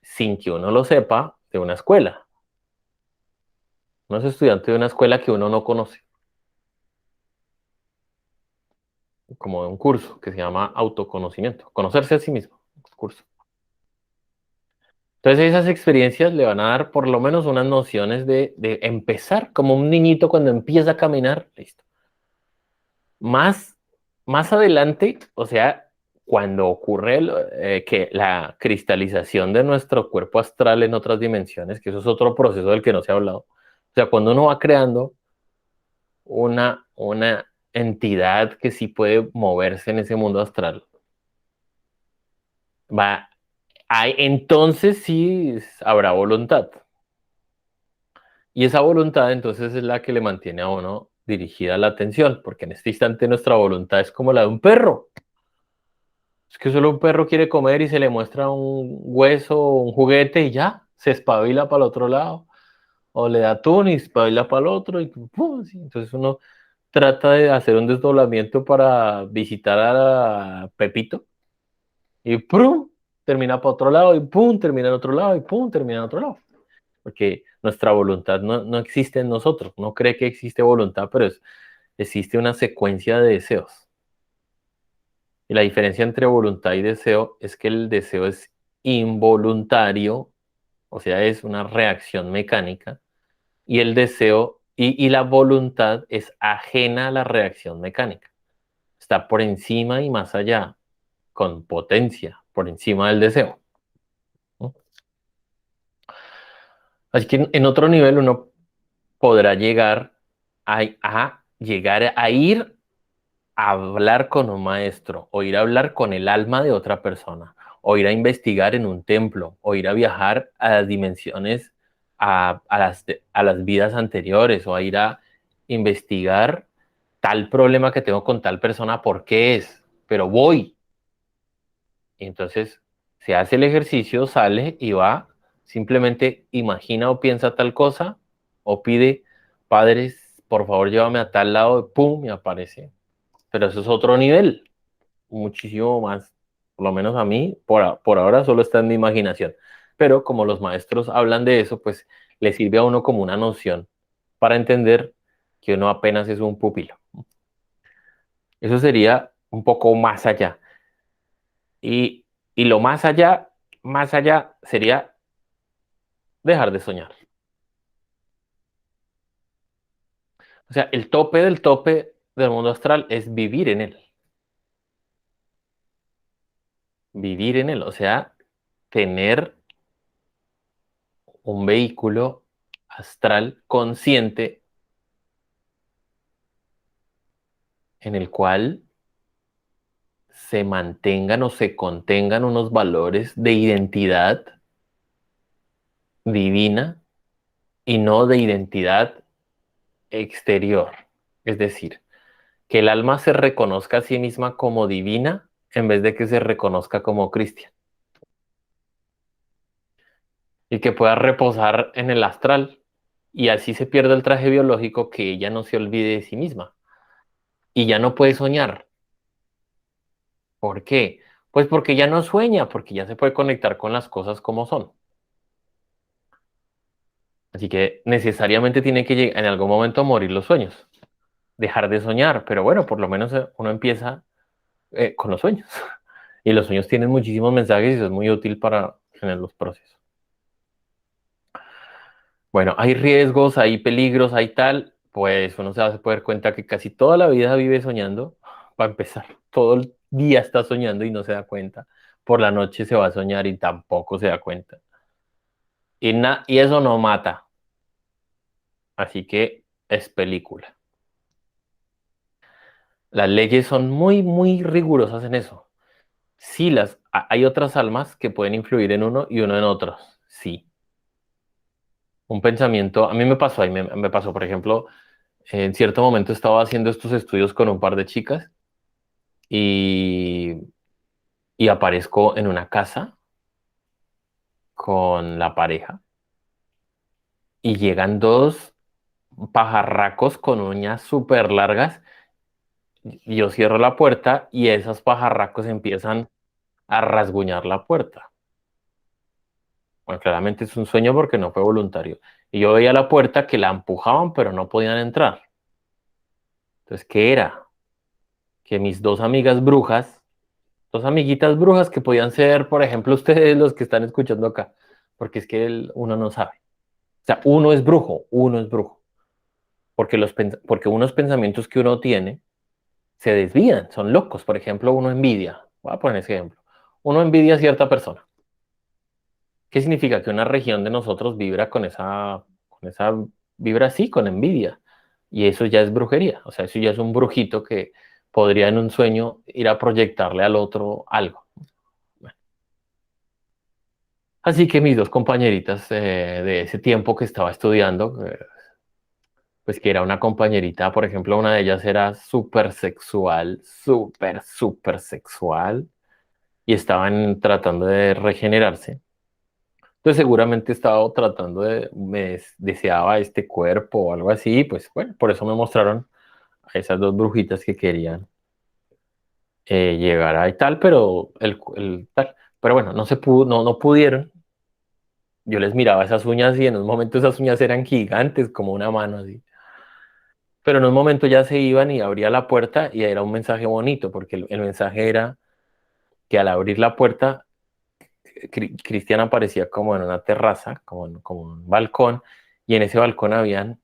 sin que uno lo sepa de una escuela. Uno es estudiante de una escuela que uno no conoce, como de un curso que se llama autoconocimiento, conocerse a sí mismo, curso. Entonces esas experiencias le van a dar por lo menos unas nociones de empezar, como un niñito cuando empieza a caminar, listo. Más, más adelante, o sea, cuando ocurre que la cristalización de nuestro cuerpo astral en otras dimensiones, que eso es otro proceso del que no se ha hablado, o sea, cuando uno va creando una entidad que sí puede moverse en ese mundo astral, va, entonces sí habrá voluntad. Y esa voluntad entonces es la que le mantiene a uno dirigida la atención, porque en este instante nuestra voluntad es como la de un perro. Es que solo un perro quiere comer y se le muestra un hueso o un juguete y ya, se espabila para el otro lado. O le da atún y espabila para el otro y ¡pum! Sí. Entonces uno trata de hacer un desdoblamiento para visitar a Pepito y ¡pum! Termina para otro lado y ¡pum! Termina en otro lado y ¡pum! Termina en otro lado. Porque nuestra voluntad no existe en nosotros. No cree que existe voluntad, pero existe una secuencia de deseos. Y la diferencia entre voluntad y deseo es que el deseo es involuntario, o sea, es una reacción mecánica, y el deseo y la voluntad es ajena a la reacción mecánica. Está por encima y más allá, con potencia, por encima del deseo, ¿no? Así que en otro nivel uno podrá llegar a llegar a ir a hablar con un maestro, o ir a hablar con el alma de otra persona, o ir a investigar en un templo, o ir a viajar a las dimensiones, a las vidas anteriores, o a ir a investigar tal problema que tengo con tal persona, ¿por qué es? Pero voy. Y entonces se hace el ejercicio, sale y va, simplemente imagina o piensa tal cosa, o pide, padres, por favor llévame a tal lado, y pum, me aparece. Pero eso es otro nivel, muchísimo más, por lo menos a mí, por ahora solo está en mi imaginación. Pero como los maestros hablan de eso, pues le sirve a uno como una noción para entender que uno apenas es un pupilo. Eso sería un poco más allá. Y lo más allá sería dejar de soñar. O sea, el tope del mundo astral es vivir en él. Vivir en él, o sea, tener un vehículo astral consciente en el cual se mantengan o se contengan unos valores de identidad divina y no de identidad exterior. Es decir, que el alma se reconozca a sí misma como divina en vez de que se reconozca como cristiana. Y que pueda reposar en el astral y así se pierde el traje biológico, que ella no se olvide de sí misma. Y ya no puede soñar. ¿Por qué? Pues porque ya no sueña, porque ya se puede conectar con las cosas como son. Así que necesariamente tiene que llegar en algún momento a morir los sueños, dejar de soñar, pero bueno, por lo menos uno empieza con los sueños. Y los sueños tienen muchísimos mensajes y eso es muy útil para tener los procesos. Bueno, hay riesgos, hay peligros, hay tal, pues uno se va a poder cuenta que casi toda la vida vive soñando, para empezar, todo el día está soñando y no se da cuenta. Por la noche se va a soñar y tampoco se da cuenta. Y eso no mata, así que es película. Las leyes son muy, muy rigurosas en eso. Sí, hay otras almas que pueden influir en uno y uno en otros. Sí. Un pensamiento, a mí me pasó, me pasó, por ejemplo, en cierto momento estaba haciendo estos estudios con un par de chicas y, y aparezco en una casa con la pareja y llegan dos pajarracos con uñas súper largas y yo cierro la puerta y esos pajarracos empiezan a rasguñar la puerta. Bueno, claramente es un sueño porque no fue voluntario. Y yo veía la puerta que la empujaban pero no podían entrar. Entonces, ¿qué era? Que mis dos amigas brujas, dos amiguitas brujas que podían ser, por ejemplo, ustedes los que están escuchando acá, porque es que uno no sabe. O sea, uno es brujo, porque, porque unos pensamientos que uno tiene se desvían, son locos. Por ejemplo, uno envidia, voy a poner ese ejemplo, uno envidia a cierta persona. ¿Qué significa? Que una región de nosotros vibra con esa vibra así, con envidia. Y eso ya es brujería, o sea, eso ya es un brujito que podría en un sueño ir a proyectarle al otro algo. Bueno, así que mis dos compañeritas de ese tiempo que estaba estudiando, pues que era una compañerita, por ejemplo, una de ellas era súper sexual, súper, súper sexual, y estaban tratando de regenerarse. Entonces seguramente estaba tratando deseaba este cuerpo o algo así, pues bueno, por eso me mostraron a esas dos brujitas que querían llegar a y tal, pero tal. Pero bueno, no se pudo, no pudieron. Yo les miraba esas uñas y en un momento esas uñas eran gigantes, como una mano así. Pero en un momento ya se iban y abría la puerta y era un mensaje bonito, porque el mensaje era que al abrir la puerta, Cristian aparecía como en una terraza, como un balcón, y en ese balcón habían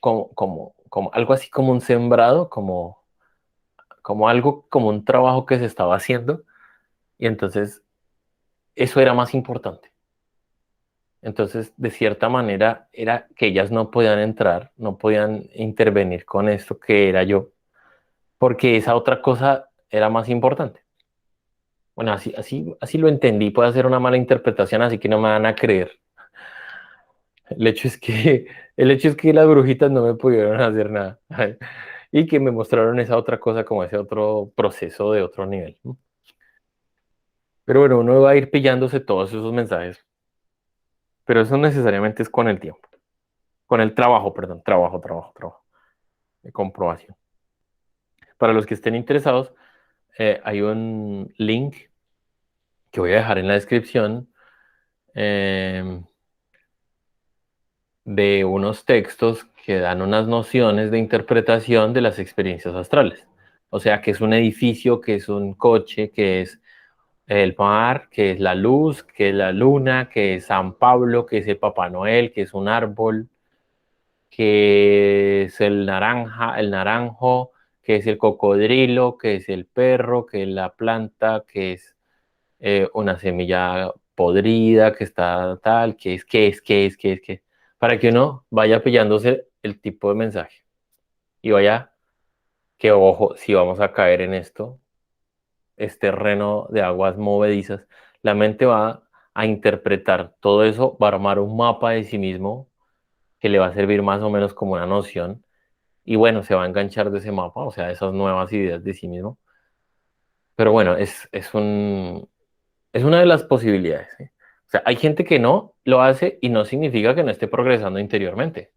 como algo así como un sembrado, como algo, como un trabajo que se estaba haciendo, y entonces eso era más importante. Entonces, de cierta manera, era que ellas no podían entrar, no podían intervenir con esto que era yo, porque esa otra cosa era más importante. Bueno, así lo entendí, puede ser una mala interpretación, así que no me van a creer. El hecho es que, el hecho es que las brujitas no me pudieron hacer nada y que me mostraron esa otra cosa como ese otro proceso de otro nivel, ¿no? Pero bueno, uno va a ir pillándose todos esos mensajes, pero eso necesariamente es con el tiempo, con el trabajo, perdón, trabajo, de comprobación. Para los que estén interesados, hay un link que voy a dejar en la descripción eh, de unos textos que dan unas nociones de interpretación de las experiencias astrales. O sea, que es un edificio, que es un coche, que es el mar, que es la luz, que es la luna, que es San Pablo, que es el Papá Noel, que es un árbol, que es el naranja, el naranjo, que es el cocodrilo, que es el perro, que es la planta, que es una semilla podrida, que está tal, que es, para que uno vaya pillándose el tipo de mensaje y vaya que, ojo, si vamos a caer en esto, es terreno de aguas movedizas, la mente va a interpretar todo eso, va a armar un mapa de sí mismo que le va a servir más o menos como una noción y bueno, se va a enganchar de ese mapa, o sea, de esas nuevas ideas de sí mismo. Pero bueno, es una de las posibilidades, ¿sí? O sea, hay gente que no lo hace y no significa que no esté progresando interiormente.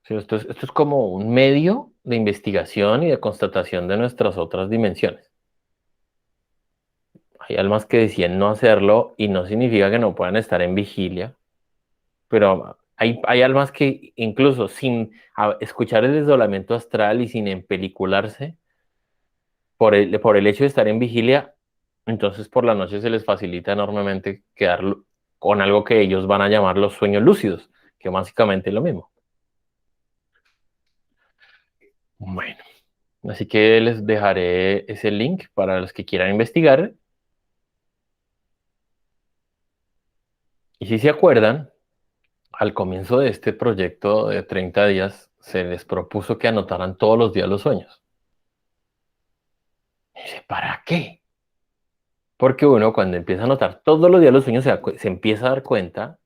Sí, esto es como un medio de investigación y de constatación de nuestras otras dimensiones. Hay almas que deciden no hacerlo y no significa que no puedan estar en vigilia, pero hay almas que incluso sin escuchar el desdoblamiento astral y sin empelicularse, por el hecho de estar en vigilia, entonces por la noche se les facilita enormemente quedar. con algo que ellos van a llamar los sueños lúcidos, que básicamente es lo mismo. Bueno, así que les dejaré ese link para los que quieran investigar. Y si se acuerdan, al comienzo de este proyecto de 30 días, se les propuso que anotaran todos los días los sueños. Y dice, ¿para qué? Porque uno cuando empieza a anotar todos los días los sueños se empieza a dar cuenta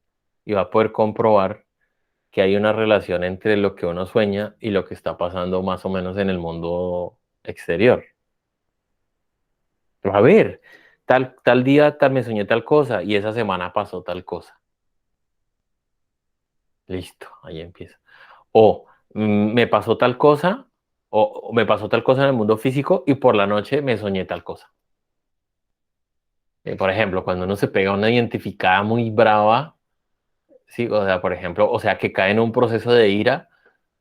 y va a poder comprobar que hay una relación entre lo que uno sueña y lo que está pasando más o menos en el mundo exterior. A ver, tal día tal me soñé tal cosa y esa semana pasó tal cosa. Listo, ahí empieza. O me pasó tal cosa, o me pasó tal cosa en el mundo físico y por la noche me soñé tal cosa. Por ejemplo, cuando uno se pega una identificada muy brava, sí, o sea, por ejemplo, o sea, que cae en un proceso de ira,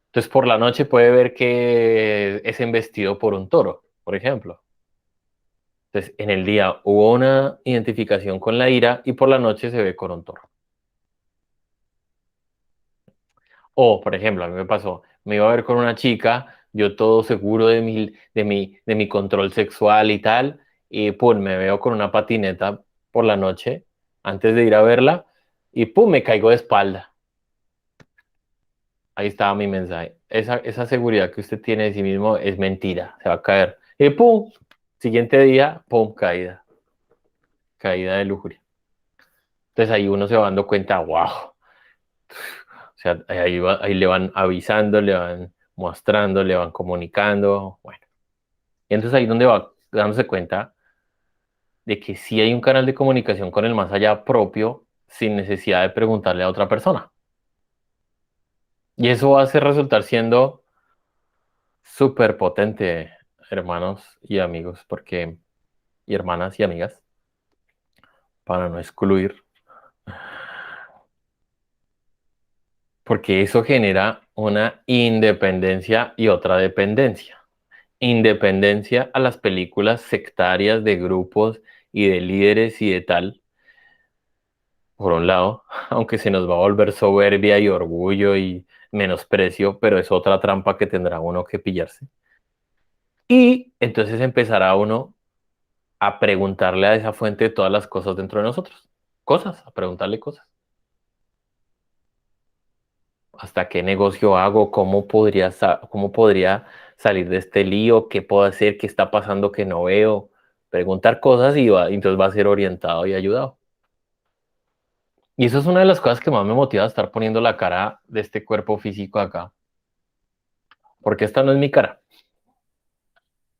entonces por la noche puede ver que es embestido por un toro, por ejemplo. Entonces, en el día hubo una identificación con la ira y por la noche se ve con un toro. O, por ejemplo, a mí me pasó, me iba a ver con una chica, yo todo seguro de mi control sexual y tal, y pum, me veo con una patineta por la noche antes de ir a verla y pum, me caigo de espalda. Ahí estaba mi mensaje. Esa seguridad que usted tiene de sí mismo es mentira, se va a caer. Y pum, siguiente día, pum, caída, caída de lujuria. Entonces ahí uno se va dando cuenta, wow. O sea, ahí le van avisando, le van mostrando, le van comunicando. Bueno, y entonces ahí es donde va dándose cuenta de que sí hay un canal de comunicación con el más allá propio sin necesidad de preguntarle a otra persona. Y eso va a hacer resultar siendo súper potente, hermanos y amigos, y hermanas y amigas, para no excluir, porque eso genera una independencia y otra dependencia. Independencia a las películas sectarias de grupos y de líderes y de tal, por un lado, aunque se nos va a volver soberbia y orgullo y menosprecio, pero es otra trampa que tendrá uno que pillarse. Y entonces empezará uno a preguntarle a esa fuente todas las cosas dentro de nosotros. Cosas, a preguntarle cosas. ¿Hasta qué negocio hago? ¿Cómo podría salir de este lío? ¿Qué puedo hacer? ¿Qué está pasando que no veo? Preguntar cosas entonces va a ser orientado y ayudado. Y eso es una de las cosas que más me motiva a estar poniendo la cara de este cuerpo físico acá, porque esta no es mi cara,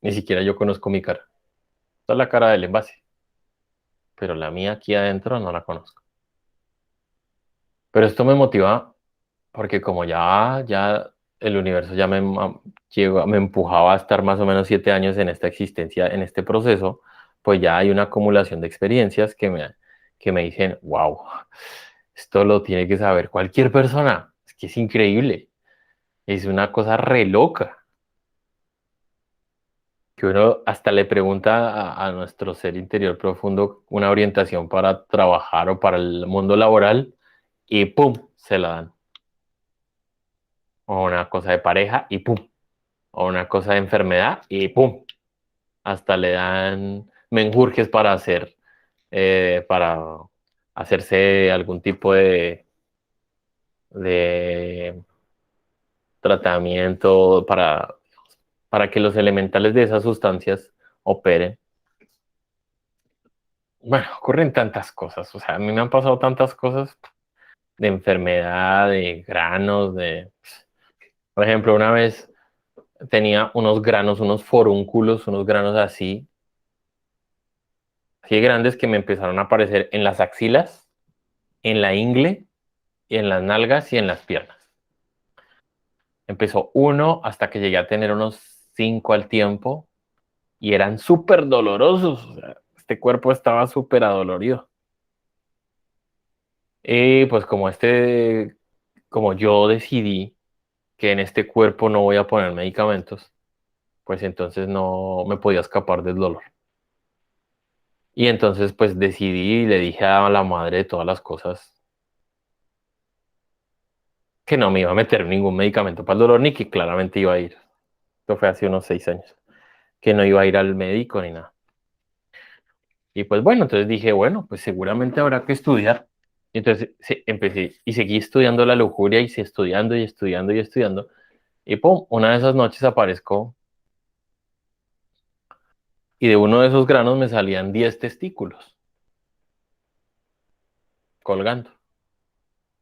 ni siquiera yo conozco mi cara. Esta es la cara del envase, pero la mía aquí adentro no la conozco. Pero esto me motiva porque como ya el universo ya me empujaba a estar más o menos 7 años en esta existencia, en este proceso, pues ya hay una acumulación de experiencias que me dicen, wow, esto lo tiene que saber cualquier persona. Es que es increíble. Es una cosa re loca. Que uno hasta le pregunta a nuestro ser interior profundo una orientación para trabajar o para el mundo laboral y ¡pum! Se la dan. O una cosa de pareja y ¡pum! O una cosa de enfermedad y ¡pum! Hasta le dan menjurjes para hacerse algún tipo de tratamiento para que los elementales de esas sustancias operen. Bueno, ocurren tantas cosas, o sea, a mí me han pasado tantas cosas de enfermedad, de granos, por ejemplo, una vez tenía unos granos, unos forúnculos, unos granos así de grandes que me empezaron a aparecer en las axilas, en la ingle, y en las nalgas y en las piernas. Empezó uno hasta que llegué a tener unos cinco al tiempo y eran súper dolorosos, o sea, este cuerpo estaba súper adolorido. Y pues como yo decidí que en este cuerpo no voy a poner medicamentos, pues entonces no me podía escapar del dolor. Y entonces pues decidí y le dije a la madre de todas las cosas que no me iba a meter ningún medicamento para el dolor ni que claramente iba a ir. Esto fue hace unos 6 años, que no iba a ir al médico ni nada. Y pues bueno, entonces dije, bueno, pues seguramente habrá que estudiar. Y entonces empecé y seguí estudiando la lujuria y seguí estudiando y estudiando y estudiando. Y pum, una de esas noches aparezco y de uno de esos granos me salían 10 testículos colgando.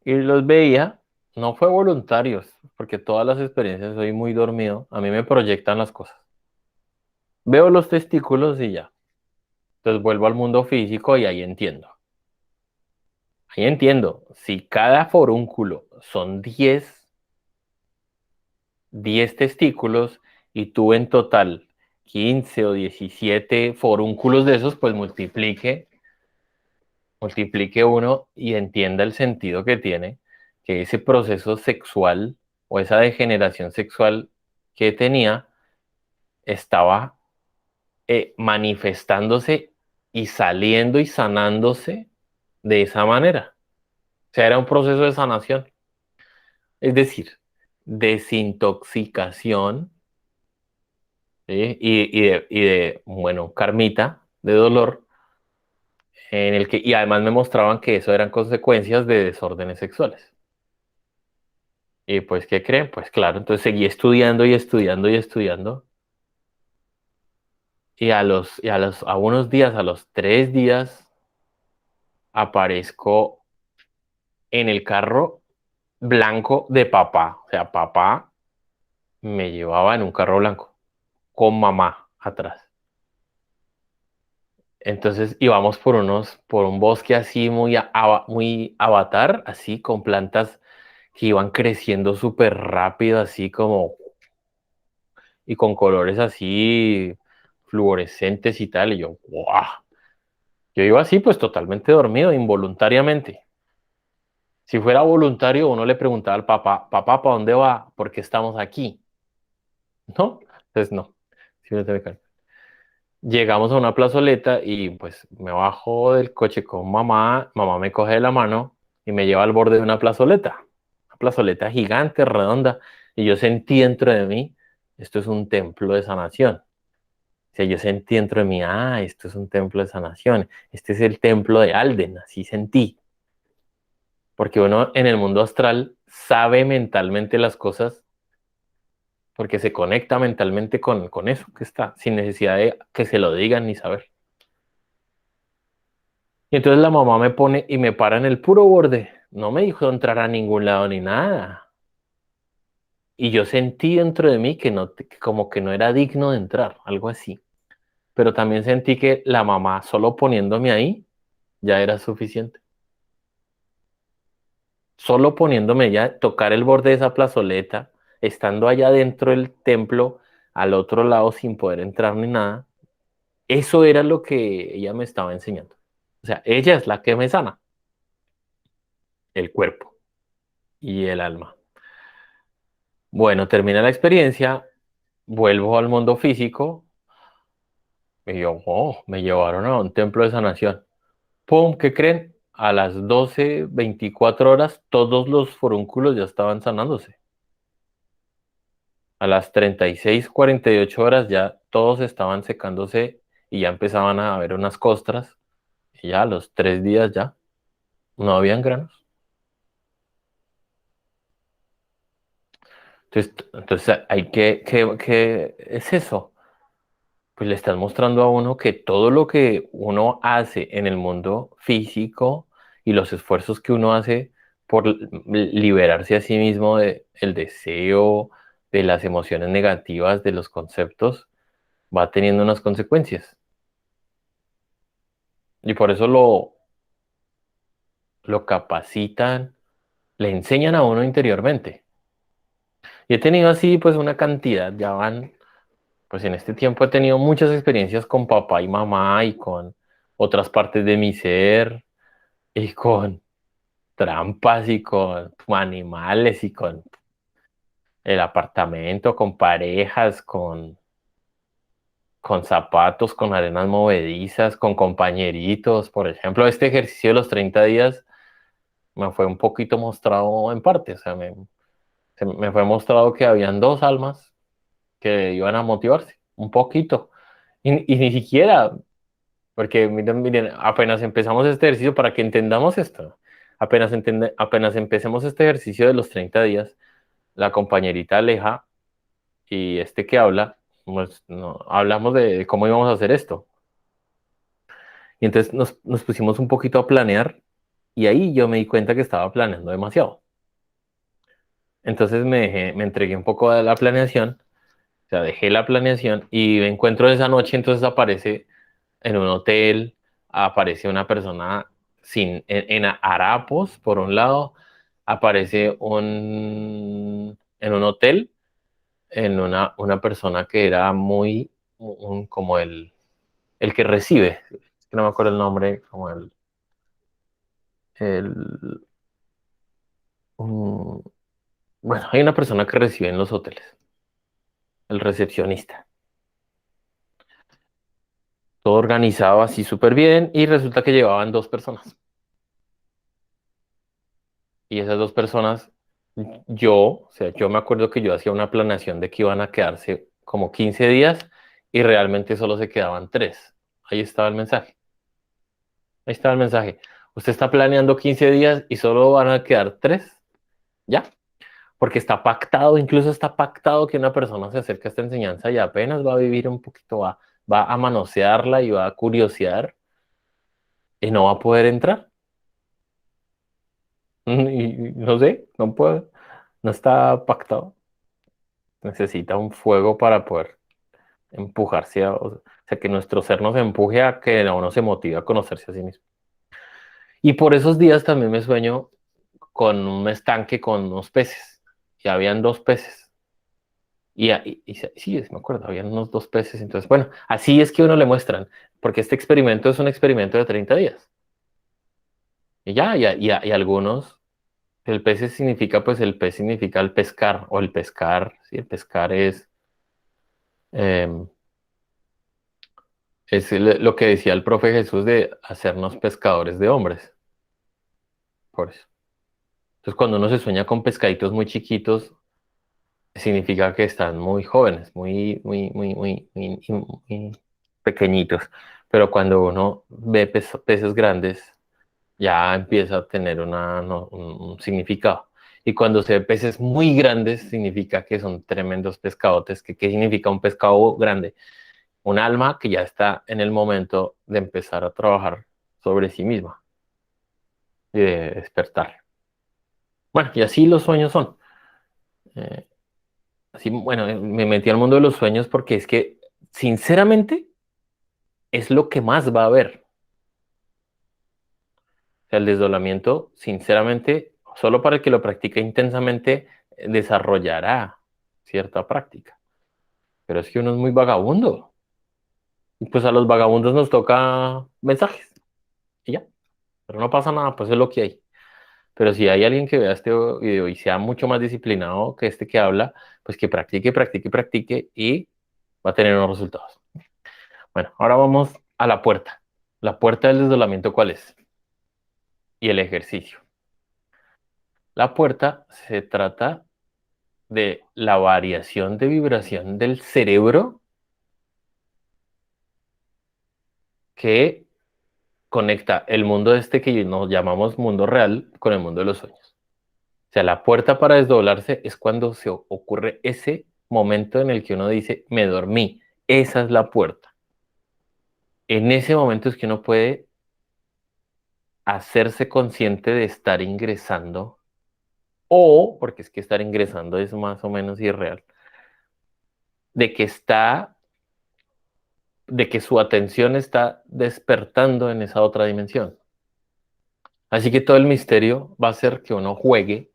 Y los veía, no fue voluntarios, porque todas las experiencias soy muy dormido, a mí me proyectan las cosas. Veo los testículos y ya. Entonces vuelvo al mundo físico y ahí entiendo. Ahí entiendo, si cada forúnculo son 10 testículos y tú en total 15 o 17 forúnculos de esos, pues multiplique uno y entienda el sentido que tiene, que ese proceso sexual o esa degeneración sexual que tenía estaba manifestándose y saliendo y sanándose de esa manera. O sea, era un proceso de sanación, es decir, desintoxicación, ¿sí? Bueno, karmita, de dolor, en el que, y además me mostraban que eso eran consecuencias de desórdenes sexuales. Y pues, ¿qué creen? Pues claro, entonces seguí estudiando y estudiando y estudiando. A unos días, a los 3 días, aparezco en el carro blanco de papá. O sea, papá me llevaba en un carro blanco con mamá atrás. Entonces íbamos por un bosque así muy avatar, así con plantas que iban creciendo súper rápido, así como, y con colores así fluorescentes y tal. Y yo, ¡guau! Yo iba así, pues totalmente dormido, involuntariamente. Si fuera voluntario, uno le preguntaba al papá, papá, ¿para dónde va? ¿Por qué estamos aquí? ¿No? Entonces no. Simplemente llegamos a una plazoleta y pues me bajo del coche con mamá, mamá me coge de la mano y me lleva al borde de una plazoleta gigante, redonda, y yo sentí dentro de mí, esto es un templo de sanación. O sea, yo sentí dentro de mí, esto es un templo de sanación, este es el templo de Alden, así sentí. Porque uno en el mundo astral sabe mentalmente las cosas porque se conecta mentalmente con eso que está, sin necesidad de que se lo digan ni saber. Y entonces la mamá me pone y me para en el puro borde. No me dijo entrar a ningún lado ni nada. Y yo sentí dentro de mí que no, que como que no era digno de entrar, algo así. Pero también sentí que la mamá solo poniéndome ahí ya era suficiente. Solo poniéndome ya, tocar el borde de esa plazoleta, estando allá dentro del templo, al otro lado sin poder entrar ni nada, eso era lo que ella me estaba enseñando. O sea, ella es la que me sana, el cuerpo y el alma. Bueno, termina la experiencia, vuelvo al mundo físico y yo, oh, me llevaron a un templo de sanación. ¡Pum! ¿Qué creen? A las 12:24 todos los forúnculos ya estaban sanándose. A las 36:48 ya todos estaban secándose y ya empezaban a haber unas costras. Y ya a los 3 días ya no habían granos. Entonces hay ¿qué es eso? Pues le están mostrando a uno que todo lo que uno hace en el mundo físico y los esfuerzos que uno hace por liberarse a sí mismo del deseo, de las emociones negativas, de los conceptos, va teniendo unas consecuencias. Y por eso lo capacitan, le enseñan a uno interiormente. Y he tenido así pues una cantidad, ya van, pues en este tiempo he tenido muchas experiencias con papá y mamá y con otras partes de mi ser y con trampas y con animales y con el apartamento, con parejas, con con zapatos, con arenas movedizas, con compañeritos. Por ejemplo, este ejercicio de los 30 días me fue un poquito mostrado en parte. O sea, me fue mostrado que habían dos almas que iban a motivarse un poquito. Y ni siquiera, porque miren, apenas empezamos este ejercicio para que entendamos esto. Apenas empecemos este ejercicio de los 30 días, la compañerita Aleja y este que habla, pues, no, hablamos de cómo íbamos a hacer esto. Y entonces nos pusimos un poquito a planear y ahí yo me di cuenta que estaba planeando demasiado. Entonces me entregué un poco a la planeación, o sea, dejé la planeación y me encuentro esa noche, entonces aparece en un hotel, aparece una persona en harapos, por un lado, aparece en un hotel, en una persona que era muy, como el que recibe, es que no me acuerdo el nombre, como el, un- bueno, hay una persona que recibe en los hoteles, el recepcionista, todo organizado así súper bien y resulta que llevaban dos personas. Y esas dos personas, o sea, yo me acuerdo que yo hacía una planeación de que iban a quedarse como 15 días y realmente solo se quedaban tres. Ahí estaba el mensaje. Ahí estaba el mensaje. Usted está planeando 15 días y solo van a quedar tres. Ya. Porque está pactado, incluso está pactado que una persona se acerque a esta enseñanza y apenas va a vivir un poquito, va a manosearla y va a curiosear y no va a poder entrar. Y no sé, no puede, no está pactado. Necesita un fuego para poder empujarse o sea, que nuestro ser nos empuje a que uno se motive a conocerse a sí mismo. Y por esos días también me sueño con un estanque con unos peces. Y habían dos peces. Sí, me acuerdo, habían unos dos peces. Entonces, bueno, así es que uno le muestran, porque este experimento es un experimento de 30 días. Y ya, y algunos, el pez significa, pues el pez significa el pescar, o el pescar, sí, el pescar em, es lo que decía el profe Jesús de hacernos pescadores de hombres, por eso. Entonces, cuando uno se sueña con pescaditos muy chiquitos, significa que están muy jóvenes, muy pequeñitos. Pero cuando uno ve peces grandes, ya empieza a tener un significado. Y cuando se ve peces muy grandes, significa que son tremendos pescadotes. ¿Qué significa un pescado grande? Un alma que ya está en el momento de empezar a trabajar sobre sí misma y de despertar. Bueno, y así los sueños son. Eh, Así, bueno, me metí al mundo de los sueños porque es que, sinceramente, es lo que más va a haber. O sea, el desdoblamiento, sinceramente, solo para el que lo practique intensamente, desarrollará cierta práctica. Pero es que uno es muy vagabundo. Y pues a los vagabundos nos toca mensajes y ya. Pero no pasa nada, pues es lo que hay. Pero si hay alguien que vea este video y sea mucho más disciplinado que este que habla, pues que practique, practique, practique y va a tener unos resultados. Bueno, ahora vamos a la puerta. La puerta del desdoblamiento, ¿cuál es? Y el ejercicio. La puerta se trata de la variación de vibración del cerebro que conecta el mundo este que nos llamamos mundo real con el mundo de los sueños. O sea, la puerta para desdoblarse es cuando se ocurre ese momento en el que uno dice, me dormí. Esa es la puerta. En ese momento es que uno puede hacerse consciente de estar ingresando o, porque es que estar ingresando es más o menos irreal, de que de que su atención está despertando en esa otra dimensión. Así que todo el misterio va a ser que uno juegue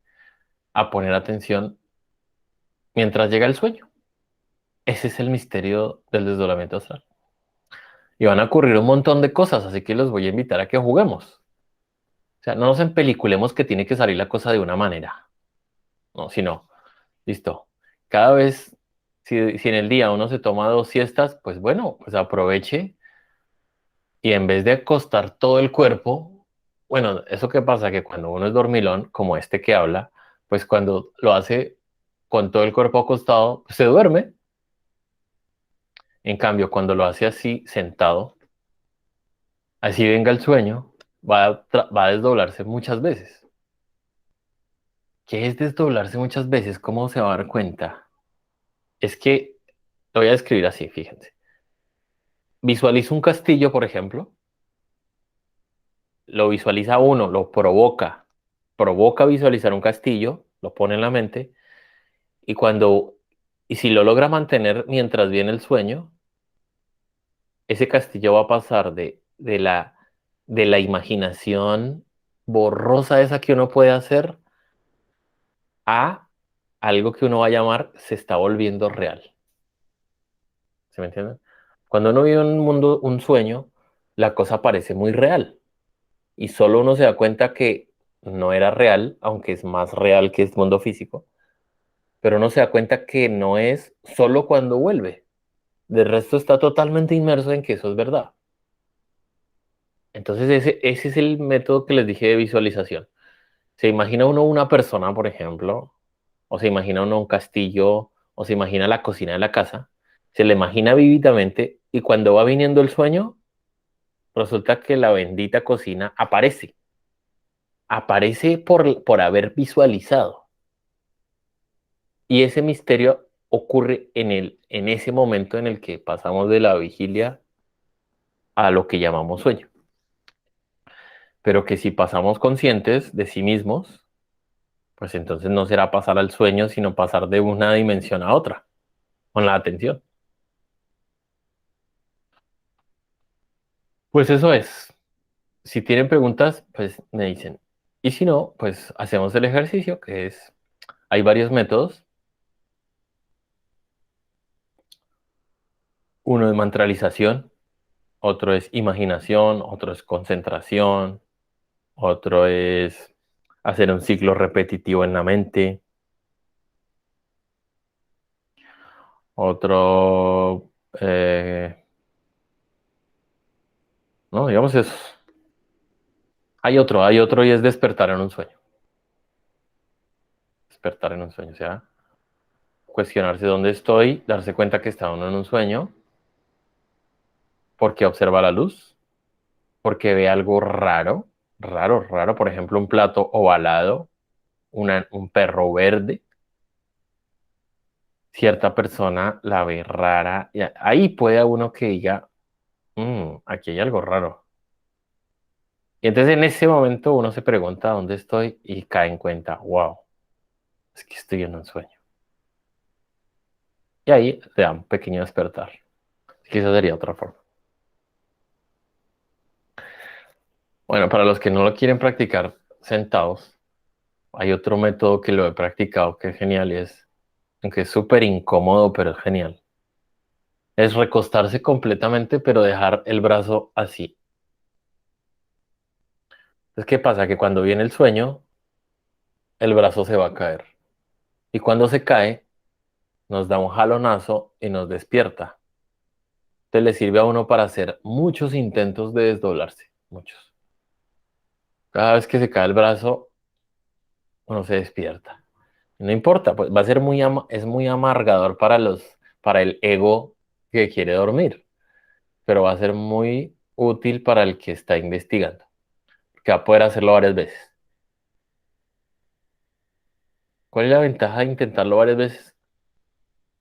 a poner atención mientras llega el sueño. Ese es el misterio del desdoblamiento astral. Y van a ocurrir un montón de cosas, así que los voy a invitar a que juguemos. O sea, no nos empeliculemos que tiene que salir la cosa de una manera, no, sino, listo. Cada vez, Si en el día uno se toma 2 siestas, pues bueno, pues aproveche y en vez de acostar todo el cuerpo, bueno, eso que pasa que cuando uno es dormilón, como este que habla, pues cuando lo hace con todo el cuerpo acostado, pues se duerme. En cambio, cuando lo hace así, sentado, así venga el sueño, va a desdoblarse muchas veces. ¿Qué es desdoblarse muchas veces? ¿Cómo se va a dar cuenta? Es que lo voy a describir así, fíjense. Visualiza un castillo, por ejemplo, lo visualiza uno, lo provoca visualizar un castillo, lo pone en la mente, y y si lo logra mantener mientras viene el sueño, ese castillo va a pasar de la imaginación borrosa esa que uno puede hacer a algo que uno va a llamar se está volviendo real. ¿Se me entiende? Cuando uno vive en un mundo, un sueño, la cosa parece muy real y solo uno se da cuenta que no era real, aunque es más real que el mundo físico, pero uno se da cuenta que no es solo cuando vuelve. De resto está totalmente inmerso en que eso es verdad. Entonces ese es el método que les dije de visualización. Se imagina uno una persona, por ejemplo, o se imagina uno un castillo, o se imagina la cocina de la casa, se le imagina vívidamente y cuando va viniendo el sueño, resulta que la bendita cocina aparece por haber visualizado. Y ese misterio ocurre en ese momento en el que pasamos de la vigilia a lo que llamamos sueño. Pero que si pasamos conscientes de sí mismos, pues entonces no será pasar al sueño, sino pasar de una dimensión a otra, con la atención. Pues eso es. Si tienen preguntas, pues me dicen. Y si no, pues hacemos el ejercicio, hay varios métodos. Uno es mantralización, otro es imaginación, otro es concentración, otro es hacer un ciclo repetitivo en la mente, otro, no, digamos eso. Hay otro y es despertar en un sueño. Despertar en un sueño, o sea, cuestionarse dónde estoy, darse cuenta que está uno en un sueño, porque observa la luz, porque ve algo raro, por ejemplo, un plato ovalado, un perro verde, cierta persona la ve rara, y ahí puede uno que diga, aquí hay algo raro. Y entonces en ese momento uno se pregunta dónde estoy y cae en cuenta, wow, es que estoy en un sueño. Y ahí le da un pequeño despertar. Así que esa sería otra forma. Bueno, para los que no lo quieren practicar sentados, hay otro método que lo he practicado que es genial y aunque es súper incómodo, pero es genial. Es recostarse completamente, pero dejar el brazo así. Entonces, ¿qué pasa? Que cuando viene el sueño, el brazo se va a caer. Y cuando se cae, nos da un jalonazo y nos despierta. Entonces le sirve a uno para hacer muchos intentos de desdoblarse. Muchos. Cada vez que se cae el brazo, uno se despierta. No importa, pues va a ser es muy amargador para el ego que quiere dormir, pero va a ser muy útil para el que está investigando, que va a poder hacerlo varias veces. ¿Cuál es la ventaja de intentarlo varias veces?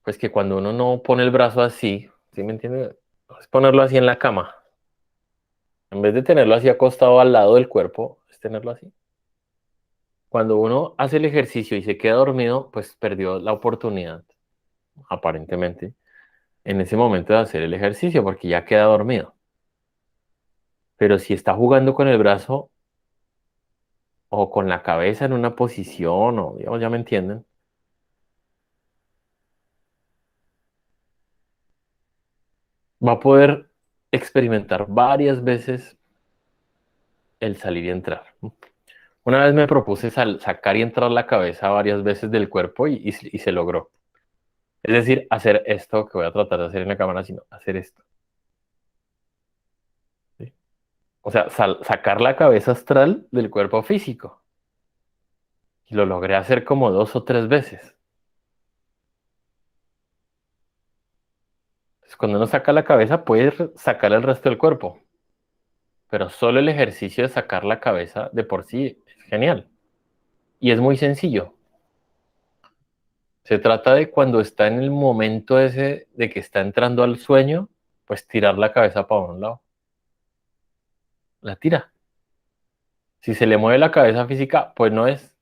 Pues que cuando uno no pone el brazo así, ¿sí me entiende? Es ponerlo así en la cama. En vez de tenerlo así acostado al lado del cuerpo, es tenerlo así. Cuando uno hace el ejercicio y se queda dormido, pues perdió la oportunidad, aparentemente, en ese momento de hacer el ejercicio, porque ya queda dormido. Pero si está jugando con el brazo o con la cabeza en una posición, o digamos, ya me entienden, va a poder experimentar varias veces el salir y entrar. Una vez me propuse sacar y entrar la cabeza varias veces del cuerpo y se logró. Es decir, hacer esto que voy a tratar de hacer en la cámara, sino hacer esto. ¿Sí? O sea, sacar la cabeza astral del cuerpo físico. Y lo logré hacer como 2 o 3 veces. Entonces, cuando uno saca la cabeza, puede sacar el resto del cuerpo. Pero solo el ejercicio de sacar la cabeza de por sí es genial. Y es muy sencillo. Se trata de cuando está en el momento ese de que está entrando al sueño, pues tirar la cabeza para un lado. La tira. Si se le mueve la cabeza física, pues no es.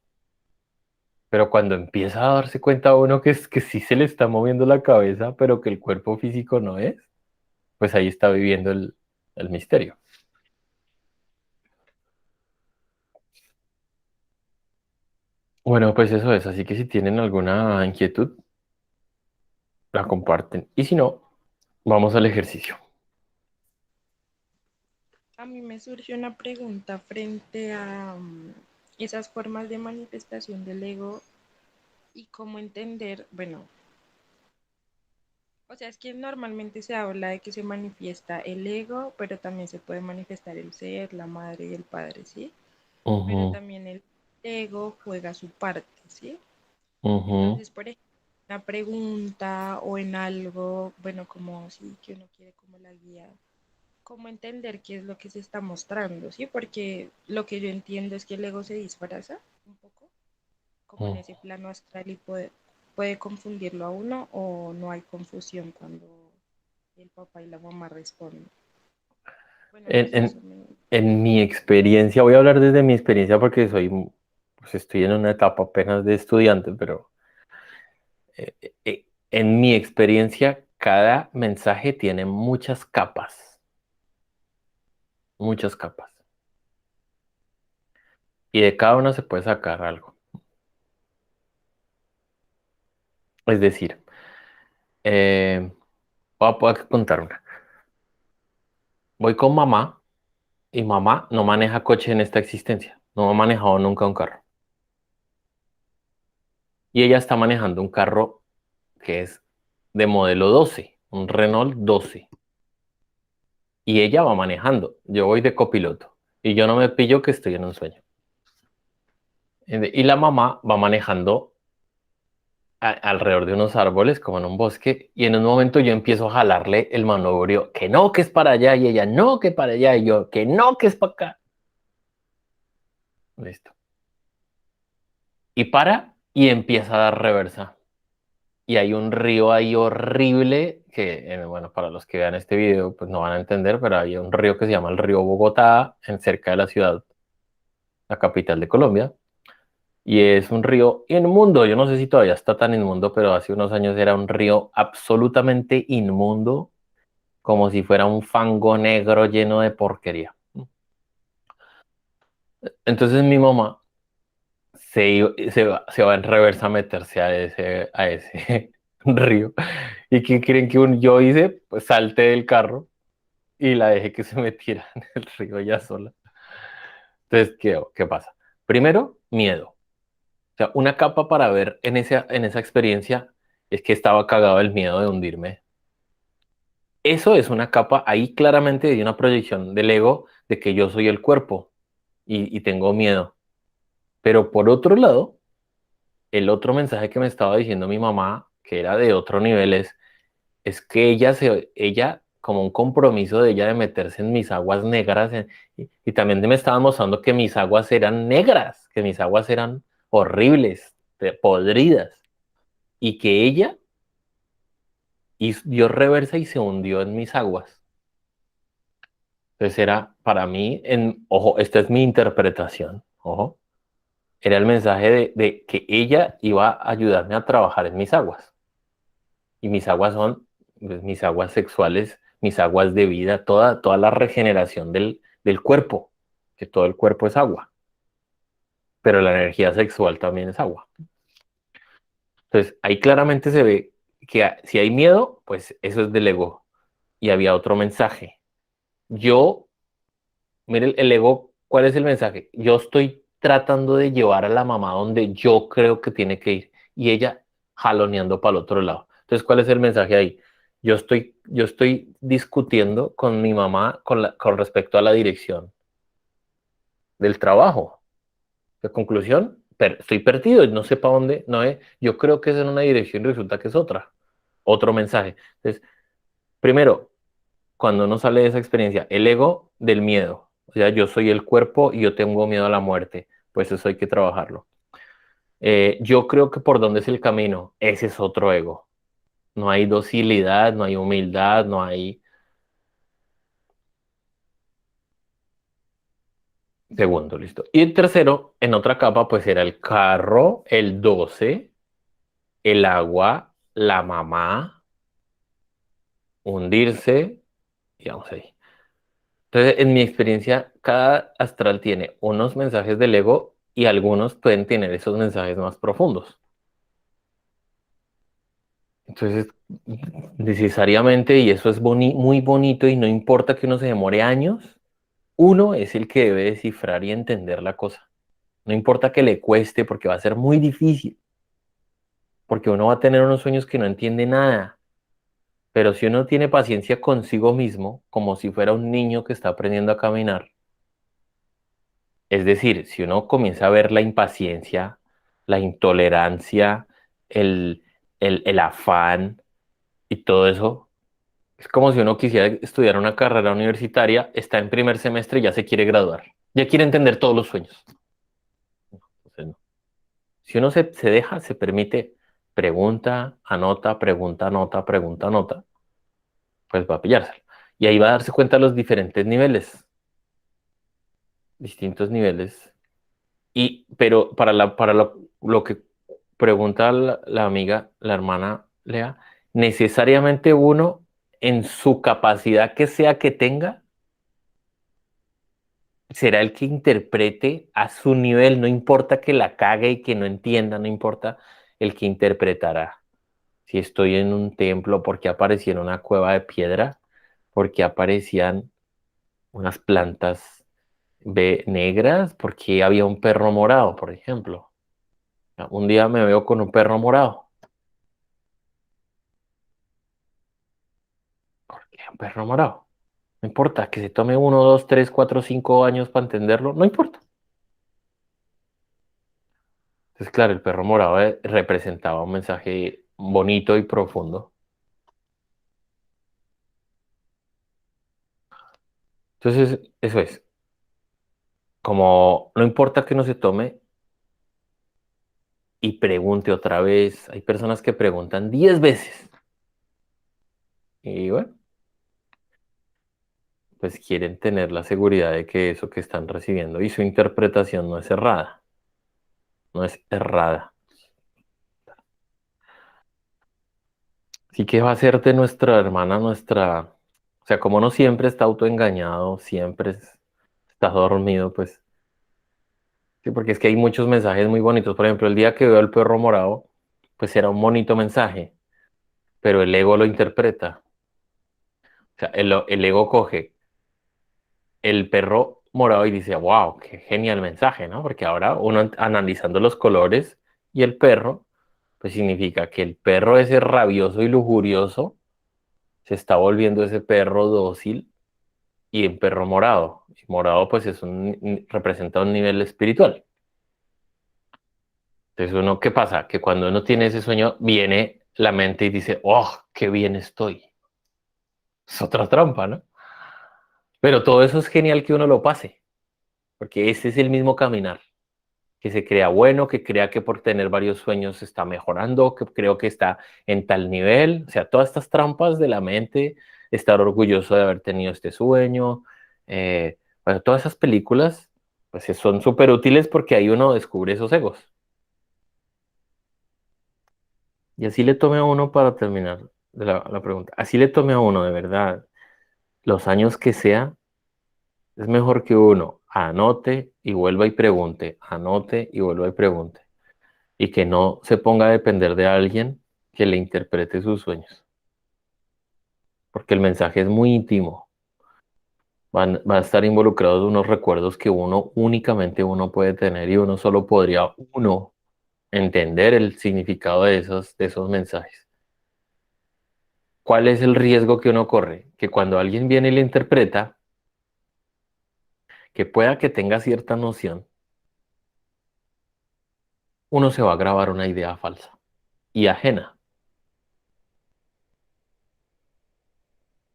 Pero cuando empieza a darse cuenta uno que sí se le está moviendo la cabeza, pero que el cuerpo físico no es, pues ahí está viviendo el misterio. Bueno, pues eso es. Así que si tienen alguna inquietud, la comparten. Y si no, vamos al ejercicio. A mí me surgió una pregunta frente a esas formas de manifestación del ego y cómo entender, bueno, o sea, es que normalmente se habla de que se manifiesta el ego, pero también se puede manifestar el ser, la madre y el padre, ¿sí? Pero Ujú, también el ego juega su parte, ¿sí? ujú. Entonces, por ejemplo, una pregunta o en algo, bueno, como si que uno quiere como la guía, cómo entender qué es lo que se está mostrando, ¿sí? Porque lo que yo entiendo es que el ego se disfraza un poco, como en ese plano astral y puede confundirlo a uno o no hay confusión cuando el papá y la mamá responden. Bueno, no En, sé, eso en- me... en mi experiencia, voy a hablar desde mi experiencia porque pues estoy en una etapa apenas de estudiante, pero en mi experiencia, cada mensaje tiene muchas capas, y de cada una se puede sacar algo. Es decir, eh, voy a contar una. Voy con mamá y mamá no maneja coche en esta existencia, no ha manejado nunca un carro. Y ella está manejando un carro que es de modelo 12, un Renault 12. Y ella va manejando, yo voy de copiloto y yo no me pillo que estoy en un sueño. Y la mamá va manejando alrededor de unos árboles, como en un bosque, y en un momento yo empiezo a jalarle el manubrio, que no, que es para allá, y ella, no, que para allá, y yo, que no, que es para acá. Listo. Y para, y empieza a dar reversa. Y hay un río ahí horrible, que, bueno, para los que vean este video, pues no van a entender, pero hay un río que se llama el río Bogotá, en cerca de la ciudad, la capital de Colombia. Y es un río inmundo. Yo no sé si todavía está tan inmundo, pero hace unos años era un río absolutamente inmundo, como si fuera un fango negro lleno de porquería. Entonces mi mamá se va en reversa a meterse a ese río. ¿Y qué creen que yo hice? Pues salte del carro y la dejé que se metiera en el río ya sola. Entonces, ¿qué pasa? Primero, miedo. O sea, una capa para ver en esa experiencia es que estaba cagado el miedo de hundirme. Eso es una capa, ahí claramente hay una proyección del ego de que yo soy el cuerpo y tengo miedo. Pero por otro lado, el otro mensaje que me estaba diciendo mi mamá, que era de otro nivel, es que ella, como un compromiso de ella de meterse en mis aguas negras, y también me estaba mostrando que mis aguas eran negras, que mis aguas eran horribles, podridas, y que ella dio reversa y se hundió en mis aguas. Entonces era para mí, ojo, esta es mi interpretación, ojo, era el mensaje de que ella iba a ayudarme a trabajar en mis aguas. Y mis aguas son, pues, mis aguas sexuales, mis aguas de vida, toda la regeneración del cuerpo, que todo el cuerpo es agua, pero la energía sexual también es agua. Entonces ahí claramente se ve que si hay miedo, pues eso es del ego. Y había otro mensaje. Yo Mire el ego, ¿cuál es el mensaje? Yo estoy tratando de llevar a la mamá donde yo creo que tiene que ir y ella jaloneando para el otro lado. Entonces, ¿cuál es el mensaje ahí? Yo estoy discutiendo con mi mamá con respecto a la dirección del trabajo. De conclusión, estoy perdido, no sé para dónde, no es, yo creo que es en una dirección y resulta que es otra, otro mensaje. Entonces, primero, cuando uno sale de esa experiencia, el ego del miedo, o sea, yo soy el cuerpo y yo tengo miedo a la muerte, pues eso hay que trabajarlo. Yo creo que por dónde es el camino, ese es otro ego. No hay docilidad, no hay humildad, no hay segundo, listo. Y el tercero, en otra capa, pues era el carro, el 12, el agua, la mamá, hundirse, digamos ahí. Entonces, en mi experiencia, cada astral tiene unos mensajes del ego y algunos pueden tener esos mensajes más profundos. Entonces, necesariamente, y eso es muy bonito y no importa que uno se demore años, uno es el que debe descifrar y entender la cosa. No importa que le cueste porque va a ser muy difícil, porque uno va a tener unos sueños que no entiende nada. Pero si uno tiene paciencia consigo mismo, como si fuera un niño que está aprendiendo a caminar, es decir, si uno comienza a ver la impaciencia, la intolerancia, el, el afán y todo eso, es como si uno quisiera estudiar una carrera universitaria, está en primer semestre y ya se quiere graduar, ya quiere entender todos los sueños. Entonces, no. Si uno se deja, se permite, pregunta, anota, pregunta, anota, pues va a pillárselo. Y ahí va a darse cuenta de los diferentes niveles, distintos niveles. Pero lo que pregunta la amiga, la hermana Lea, necesariamente uno en su capacidad que sea que tenga, será el que interprete a su nivel, no importa que la cague y que no entienda, no importa el que interpretará. Si estoy en un templo, porque aparecía en una cueva de piedra, porque aparecían unas plantas negras, porque había un perro morado, por ejemplo. Un día me veo con un perro morado. ¿Por qué un perro morado? No importa, que se tome 1, 2, 3, 4, 5 años para entenderlo, no importa. Entonces, claro, el perro morado representaba un mensaje bonito y profundo. Entonces, eso es, como no importa que no se tome y pregunte otra vez. Hay personas que preguntan 10 veces. Y bueno, pues quieren tener la seguridad de que eso que están recibiendo y su interpretación no es errada, no es errada. Así que va a ser de nuestra hermana, o sea, como no siempre está autoengañado, siempre está dormido, pues, sí, porque es que hay muchos mensajes muy bonitos. Por ejemplo, el día que veo al perro morado, pues era un bonito mensaje, pero el ego lo interpreta. O sea, el ego coge el perro morado y dice, wow, qué genial mensaje, ¿no? Porque ahora uno analizando los colores y el perro, pues significa que el perro ese rabioso y lujurioso se está volviendo ese perro dócil y en perro morado. Y morado pues representa un nivel espiritual. Entonces uno, ¿qué pasa? Que cuando uno tiene ese sueño, viene la mente y dice, oh, qué bien estoy. Es otra trampa, ¿no? Pero todo eso es genial que uno lo pase, porque ese es el mismo caminar, que se crea bueno, que crea que por tener varios sueños está mejorando, que creo que está en tal nivel, o sea, todas estas trampas de la mente, estar orgulloso de haber tenido este sueño, bueno, todas esas películas, pues son súper útiles porque ahí uno descubre esos egos. Y así le tome a uno para terminar de la pregunta, así le tome a uno de verdad los años que sea, es mejor que uno anote y vuelva y pregunte, anote y vuelva y pregunte. Y que no se ponga a depender de alguien que le interprete sus sueños, porque el mensaje es muy íntimo. Va a estar involucrados unos recuerdos que únicamente uno puede tener y uno solo podría entender el significado de esos mensajes. ¿Cuál es el riesgo que uno corre? Que cuando alguien viene y le interpreta, que pueda que tenga cierta noción, uno se va a grabar una idea falsa y ajena.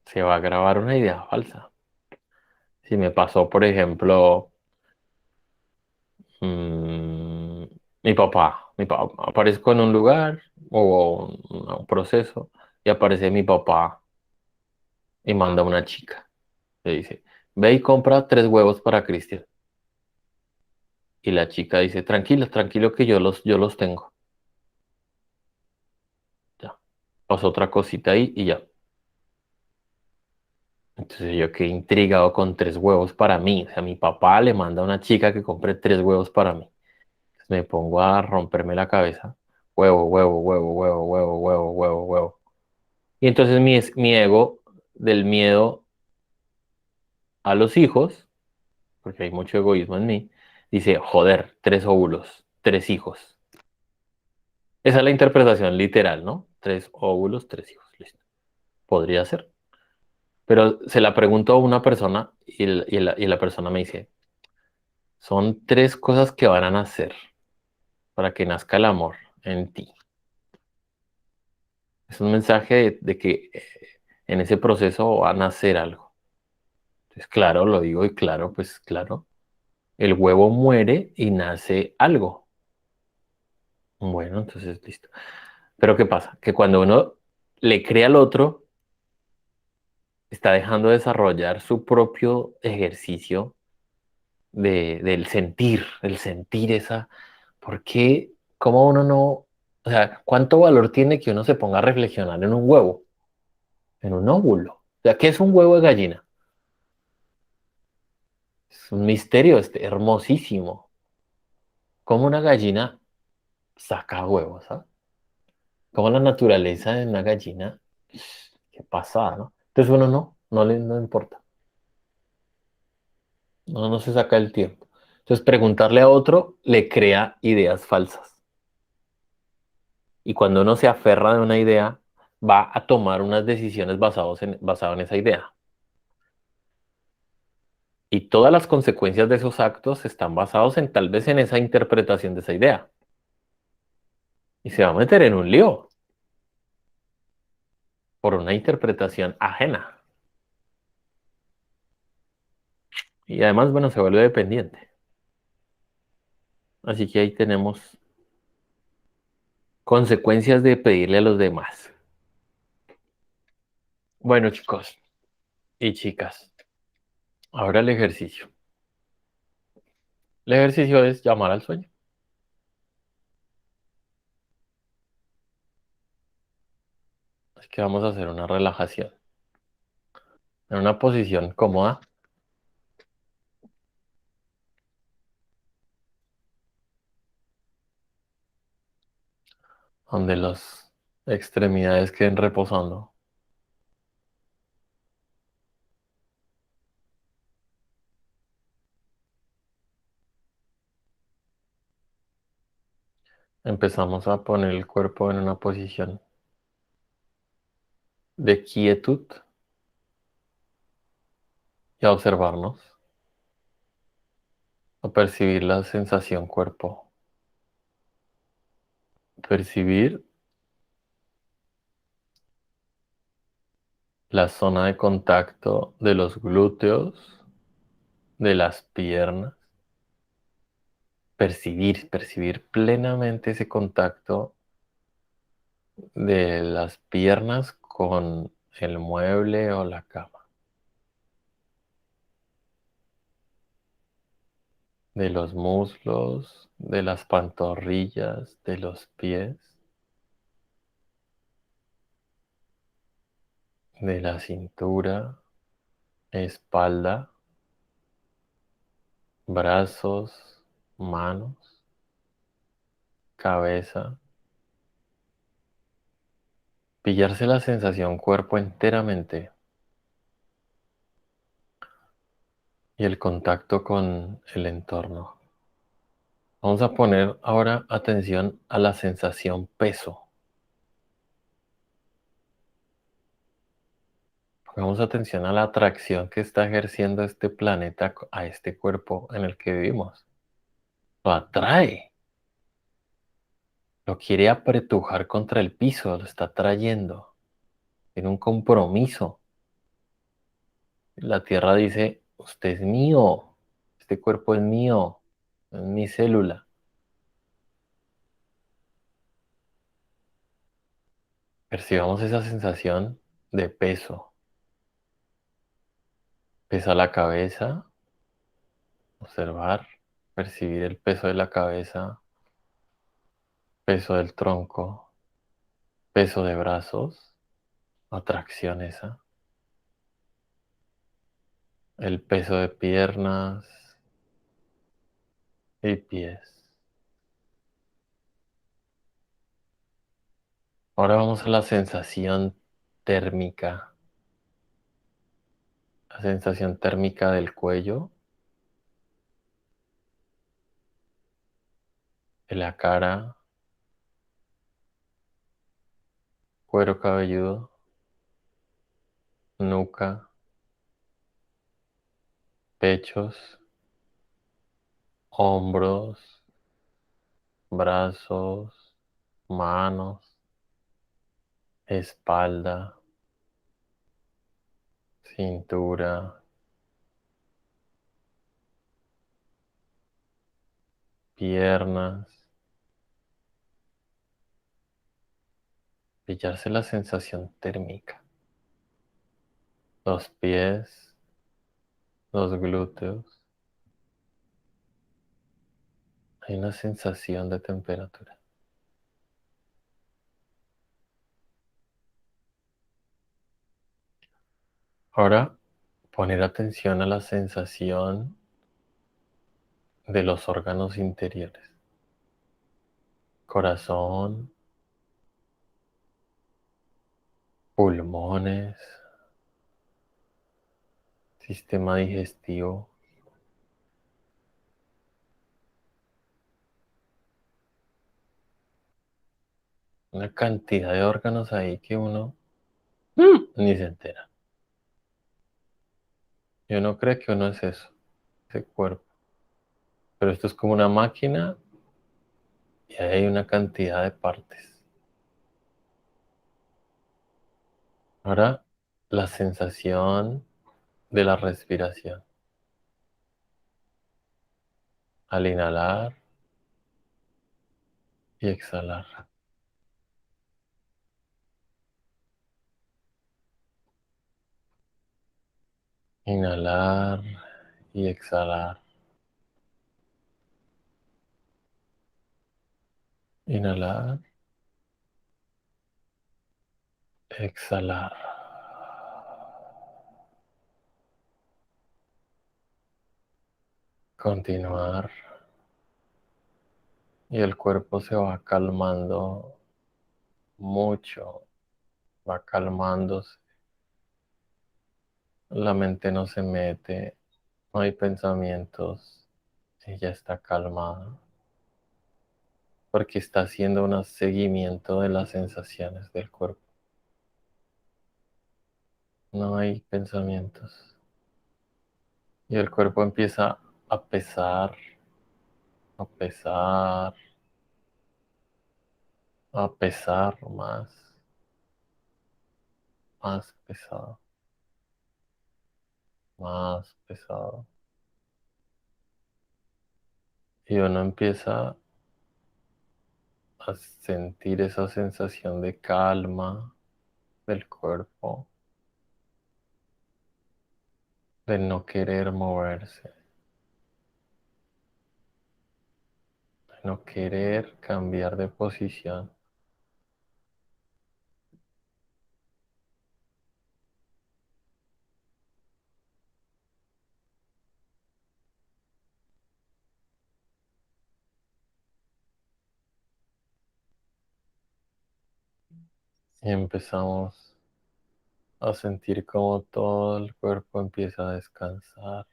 Se va a grabar una idea falsa. Si me pasó, por ejemplo, mm, mi papá, aparezco en un lugar o un proceso y aparece mi papá y manda a una chica. Le dice, ve y compra 3 huevos para Cristian. Y la chica dice, tranquilo, tranquilo que yo los tengo. Ya. Pasó otra cosita ahí y ya. Entonces yo quedé intrigado con 3 huevos para mí. O sea, mi papá le manda a una chica que compre 3 huevos para mí. Entonces me pongo a romperme la cabeza. Huevo, huevo, huevo, huevo, huevo, huevo, huevo, huevo. Y entonces mi ego del miedo a los hijos, porque hay mucho egoísmo en mí, dice, joder, 3 óvulos, 3 hijos. Esa es la interpretación literal, ¿no? 3 óvulos, 3 hijos. Listo. Podría ser. Pero se la pregunto a una persona y la persona me dice, son 3 cosas que van a nacer para que nazca el amor en ti. Es un mensaje de que en ese proceso va a nacer algo. Entonces, claro, lo digo y claro, pues claro, el huevo muere y nace algo. Bueno, entonces listo. Pero ¿qué pasa? Que cuando uno le cree al otro, está dejando de desarrollar su propio ejercicio del sentir, el sentir esa. ¿Por qué? ¿Cómo uno no? O sea, ¿cuánto valor tiene que uno se ponga a reflexionar en un huevo, en un óvulo? O sea, ¿qué es un huevo de gallina? Es un misterio hermosísimo. ¿Cómo una gallina saca huevos, ¿sabes? ¿Cómo la naturaleza de una gallina? Qué pasada, ¿no? Entonces uno no le importa. Uno no se saca el tiempo. Entonces preguntarle a otro le crea ideas falsas. Y cuando uno se aferra de una idea, va a tomar unas decisiones basado en esa idea. Y todas las consecuencias de esos actos están basados en tal vez en esa interpretación de esa idea. Y se va a meter en un lío por una interpretación ajena. Y además, bueno, se vuelve dependiente. Así que ahí tenemos consecuencias de pedirle a los demás. Bueno, chicos y chicas, ahora el ejercicio. El ejercicio es llamar al sueño. Así que vamos a hacer una relajación. En una posición cómoda, donde las extremidades queden reposando. Empezamos a poner el cuerpo en una posición de quietud y a observarnos, a percibir la sensación cuerpo, percibir la zona de contacto de los glúteos, de las piernas, percibir plenamente ese contacto de las piernas con el mueble o la cama, de los muslos, de las pantorrillas, de los pies, de la cintura, espalda, brazos, manos, cabeza, pillarse la sensación cuerpo enteramente y el contacto con el entorno. Vamos a poner ahora atención a la sensación peso. Pongamos atención a la atracción que está ejerciendo este planeta a este cuerpo en el que vivimos. Lo atrae, lo quiere apretujar contra el piso, lo está trayendo. Tiene un compromiso. La Tierra dice, usted es mío, este cuerpo es mío, es mi célula. Percibamos esa sensación de peso. Pesa la cabeza, observar, percibir el peso de la cabeza, peso del tronco, peso de brazos, atracción esa, el peso de piernas y pies. Ahora vamos a la sensación térmica, la sensación térmica del cuello, de la cara, cuero cabelludo, nuca, pechos, hombros, brazos, manos, espalda, cintura, piernas, pillarse la sensación térmica, los pies, los glúteos, hay una sensación de temperatura. Ahora, poner atención a la sensación de los órganos interiores, corazón, pulmones, sistema digestivo, una cantidad de órganos ahí que uno ni se entera. Y uno cree que uno es eso, ese cuerpo. Pero esto es como una máquina y ahí hay una cantidad de partes. Ahora, la sensación de la respiración. Al inhalar y exhalar. Inhalar y exhalar. Inhalar, exhalar. Continuar y el cuerpo se va calmando mucho, va calmándose. La mente no se mete, no hay pensamientos, ella está calmada porque está haciendo un seguimiento de las sensaciones del cuerpo. No hay pensamientos. Y el cuerpo empieza a pesar, a pesar, a pesar más pesado, más pesado. Y uno empieza a sentir esa sensación de calma del cuerpo, de no querer moverse, de no querer cambiar de posición. Y empezamos a sentir como todo el cuerpo empieza a descansar,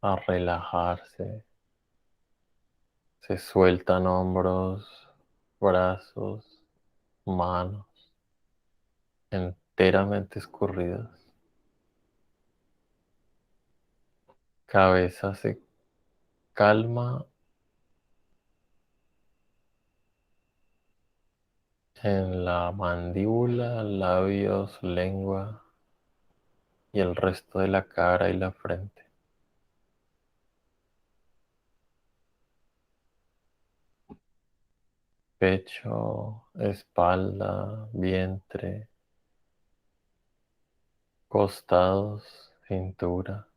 a relajarse. Se sueltan hombros, brazos, manos enteramente escurridas. Cabeza se calma en la mandíbula, labios, lengua y el resto de la cara y la frente. Pecho, espalda, vientre, costados, cintura,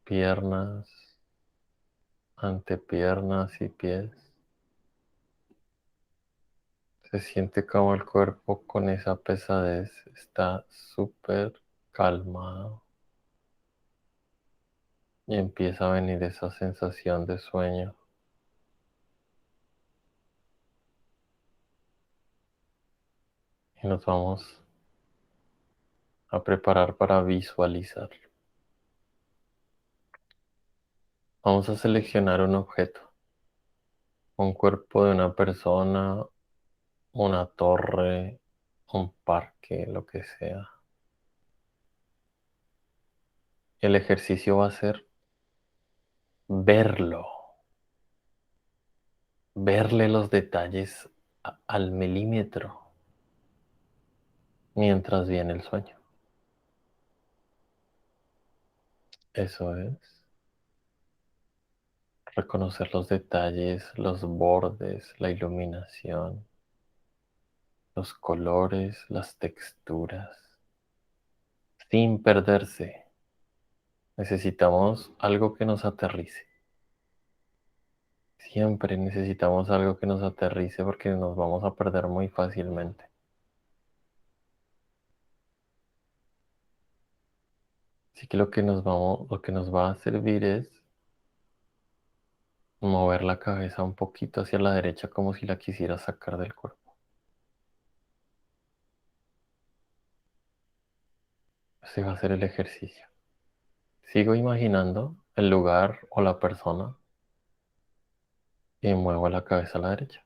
piernas, antepiernas y pies. Se siente como el cuerpo con esa pesadez está súper calmado y empieza a venir esa sensación de sueño. Y nos vamos a preparar para visualizar. Vamos a seleccionar un objeto, un cuerpo de una persona, una torre, un parque, lo que sea. El ejercicio va a ser verlo, verle los detalles al milímetro mientras viene el sueño. Eso es, reconocer los detalles, los bordes, la iluminación, los colores, las texturas, sin perderse. Necesitamos algo que nos aterrice. Siempre necesitamos algo que nos aterrice porque nos vamos a perder muy fácilmente. Así que lo que nos va a servir es mover la cabeza un poquito hacia la derecha como si la quisiera sacar del cuerpo. Ese va a ser el ejercicio. Sigo imaginando el lugar o la persona y muevo la cabeza a la derecha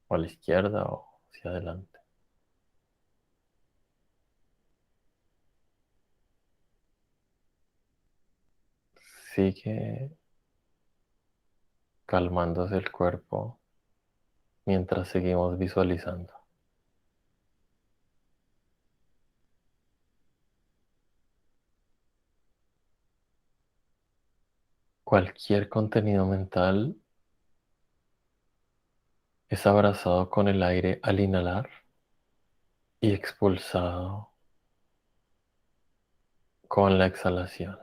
o a la izquierda o hacia adelante. Sigue calmándose el cuerpo mientras seguimos visualizando. Cualquier contenido mental es abrazado con el aire al inhalar y expulsado con la exhalación.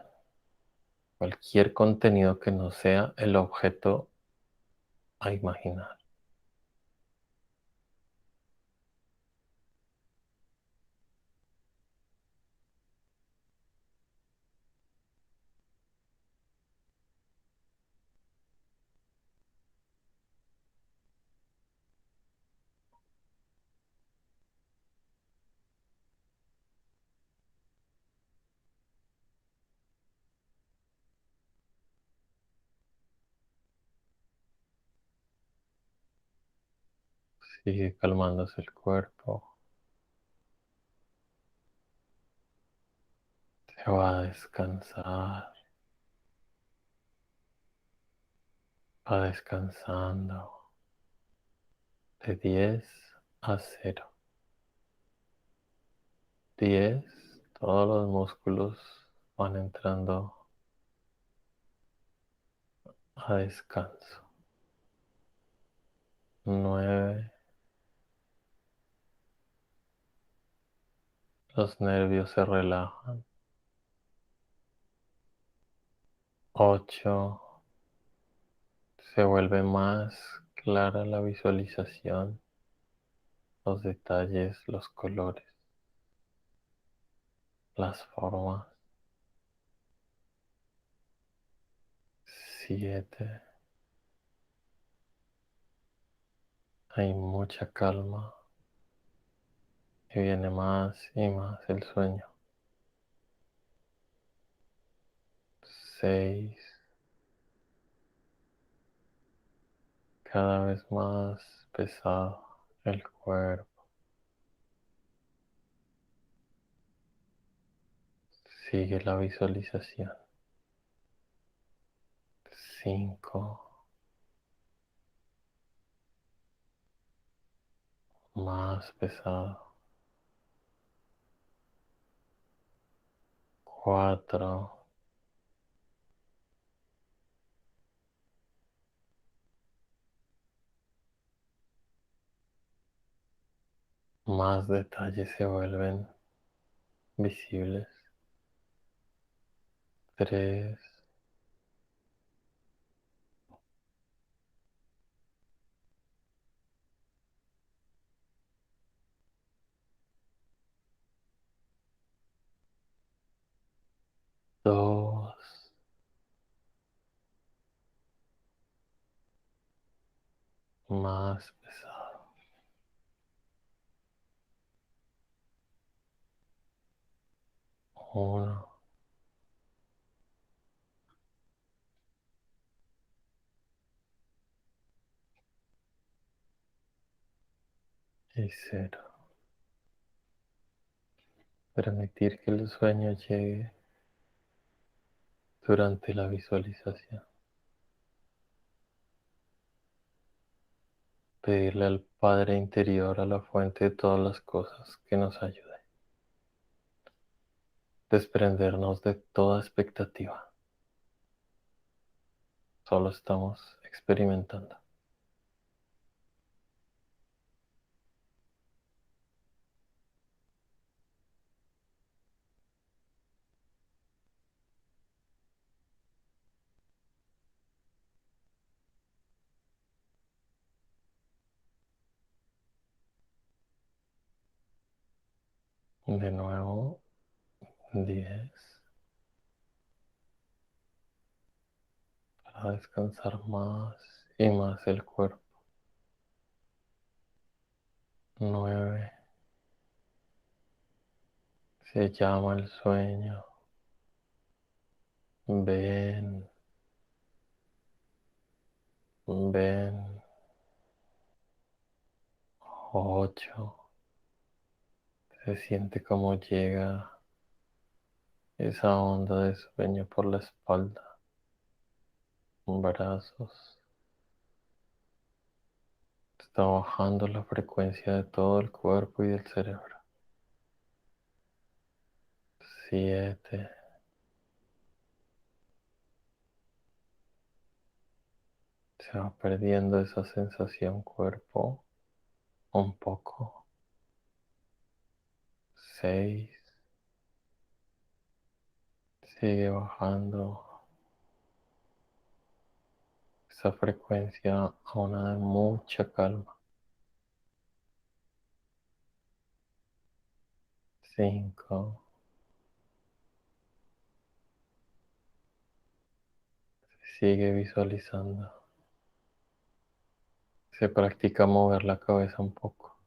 Cualquier contenido que no sea el objeto a imaginar. Sigue calmándose el cuerpo. Se va a descansar. Va descansando de 10 a 0. 10, todos los músculos van entrando a descanso. 9, los nervios se relajan. 8, se vuelve más clara la visualización, los detalles, los colores, las formas. 7, hay mucha calma y viene más y más el sueño. 6, cada vez más pesado el cuerpo. Sigue la visualización. 5, más pesado. 4, más detalles se vuelven visibles. 3, 2, más pesado. 1 y 0. Permitir que el sueño llegue durante la visualización. Pedirle al Padre interior, a la fuente de todas las cosas, que nos ayude. Desprendernos de toda expectativa. Solo estamos experimentando. De nuevo, 10, para descansar más y más el cuerpo. 9, se llama el sueño. Ven, ven. 8, se siente como llega esa onda de sueño por la espalda, brazos. Está bajando la frecuencia de todo el cuerpo y del cerebro. 7, se va perdiendo esa sensación cuerpo un poco. 6, sigue bajando esa frecuencia a una de mucha calma. 5, sigue visualizando. Se practica mover la cabeza un poco.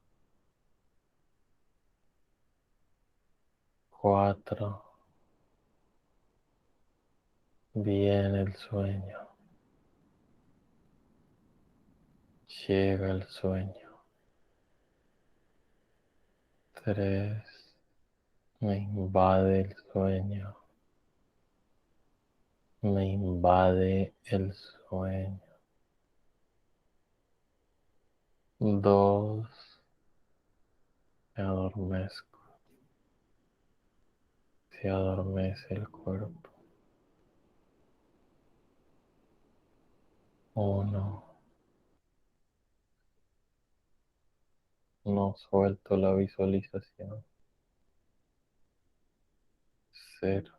4, viene el sueño. Llega el sueño. 3, me invade el sueño. Me invade el sueño. 2, me adormezco. Se adormece el cuerpo. 1, no suelto la visualización. 0,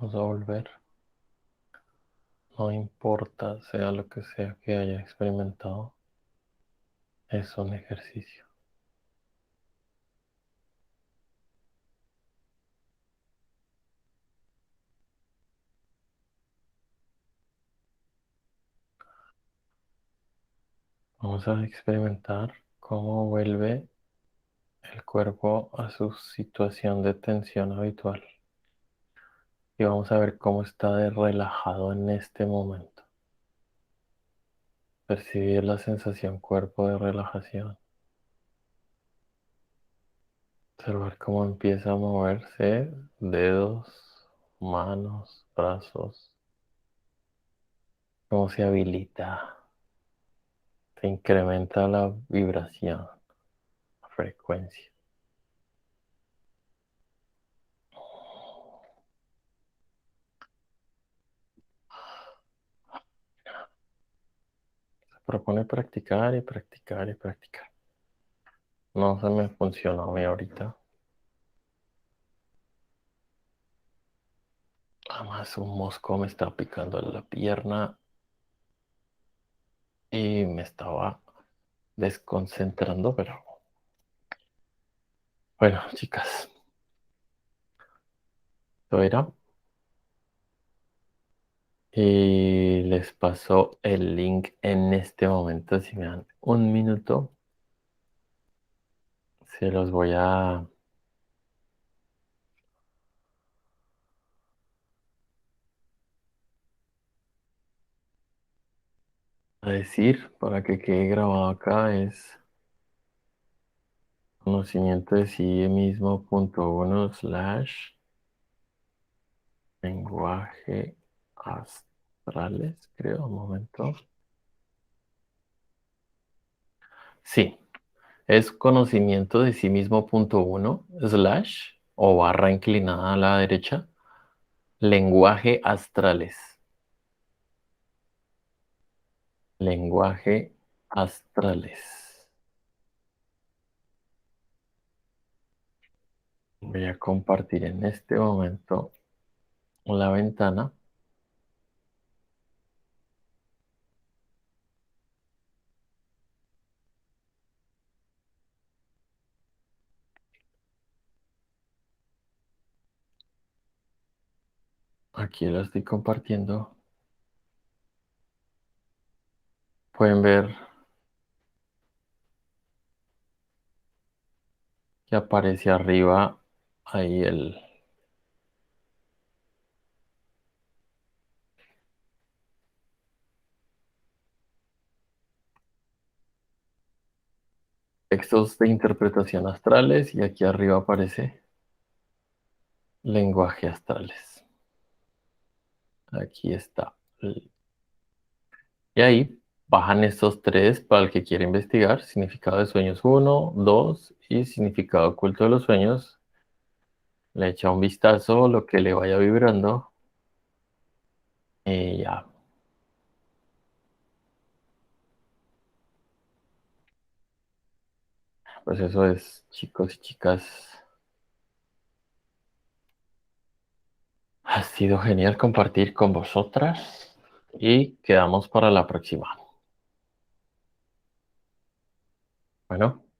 Vamos a volver. No importa, sea lo que sea que haya experimentado, es un ejercicio. Vamos a experimentar cómo vuelve el cuerpo a su situación de tensión habitual. Y vamos a ver cómo está de relajado en este momento. Percibir la sensación cuerpo de relajación. Observar cómo empieza a moverse dedos, manos, brazos, cómo se habilita, se incrementa la vibración, la frecuencia. Se propone practicar y practicar y practicar. No se me funcionó a mí ahorita. Además, un mosco me estaba picando en la pierna y me estaba desconcentrando, pero bueno, chicas, esto era. Y les paso el link en este momento. Si me dan un minuto, se los voy a decir para que quede grabado acá. Es conocimiento de sí mismo punto uno slash lenguaje astrales, creo, un momento. Sí, es conocimiento de sí mismo punto uno slash o barra inclinada a la derecha, lenguaje astrales. Lenguaje astrales. Voy a compartir en este momento la ventana. Aquí la estoy compartiendo. Pueden ver que aparece arriba ahí el textos de interpretación astrales y aquí arriba aparece lenguaje astrales. Aquí está. Y ahí bajan estos tres para el que quiere investigar. Significado de sueños uno, 2 y significado oculto de los sueños. Le echa un vistazo, lo que le vaya vibrando. Y ya, pues eso es, chicos y chicas. Ha sido genial compartir con vosotras y quedamos para la próxima. Bueno.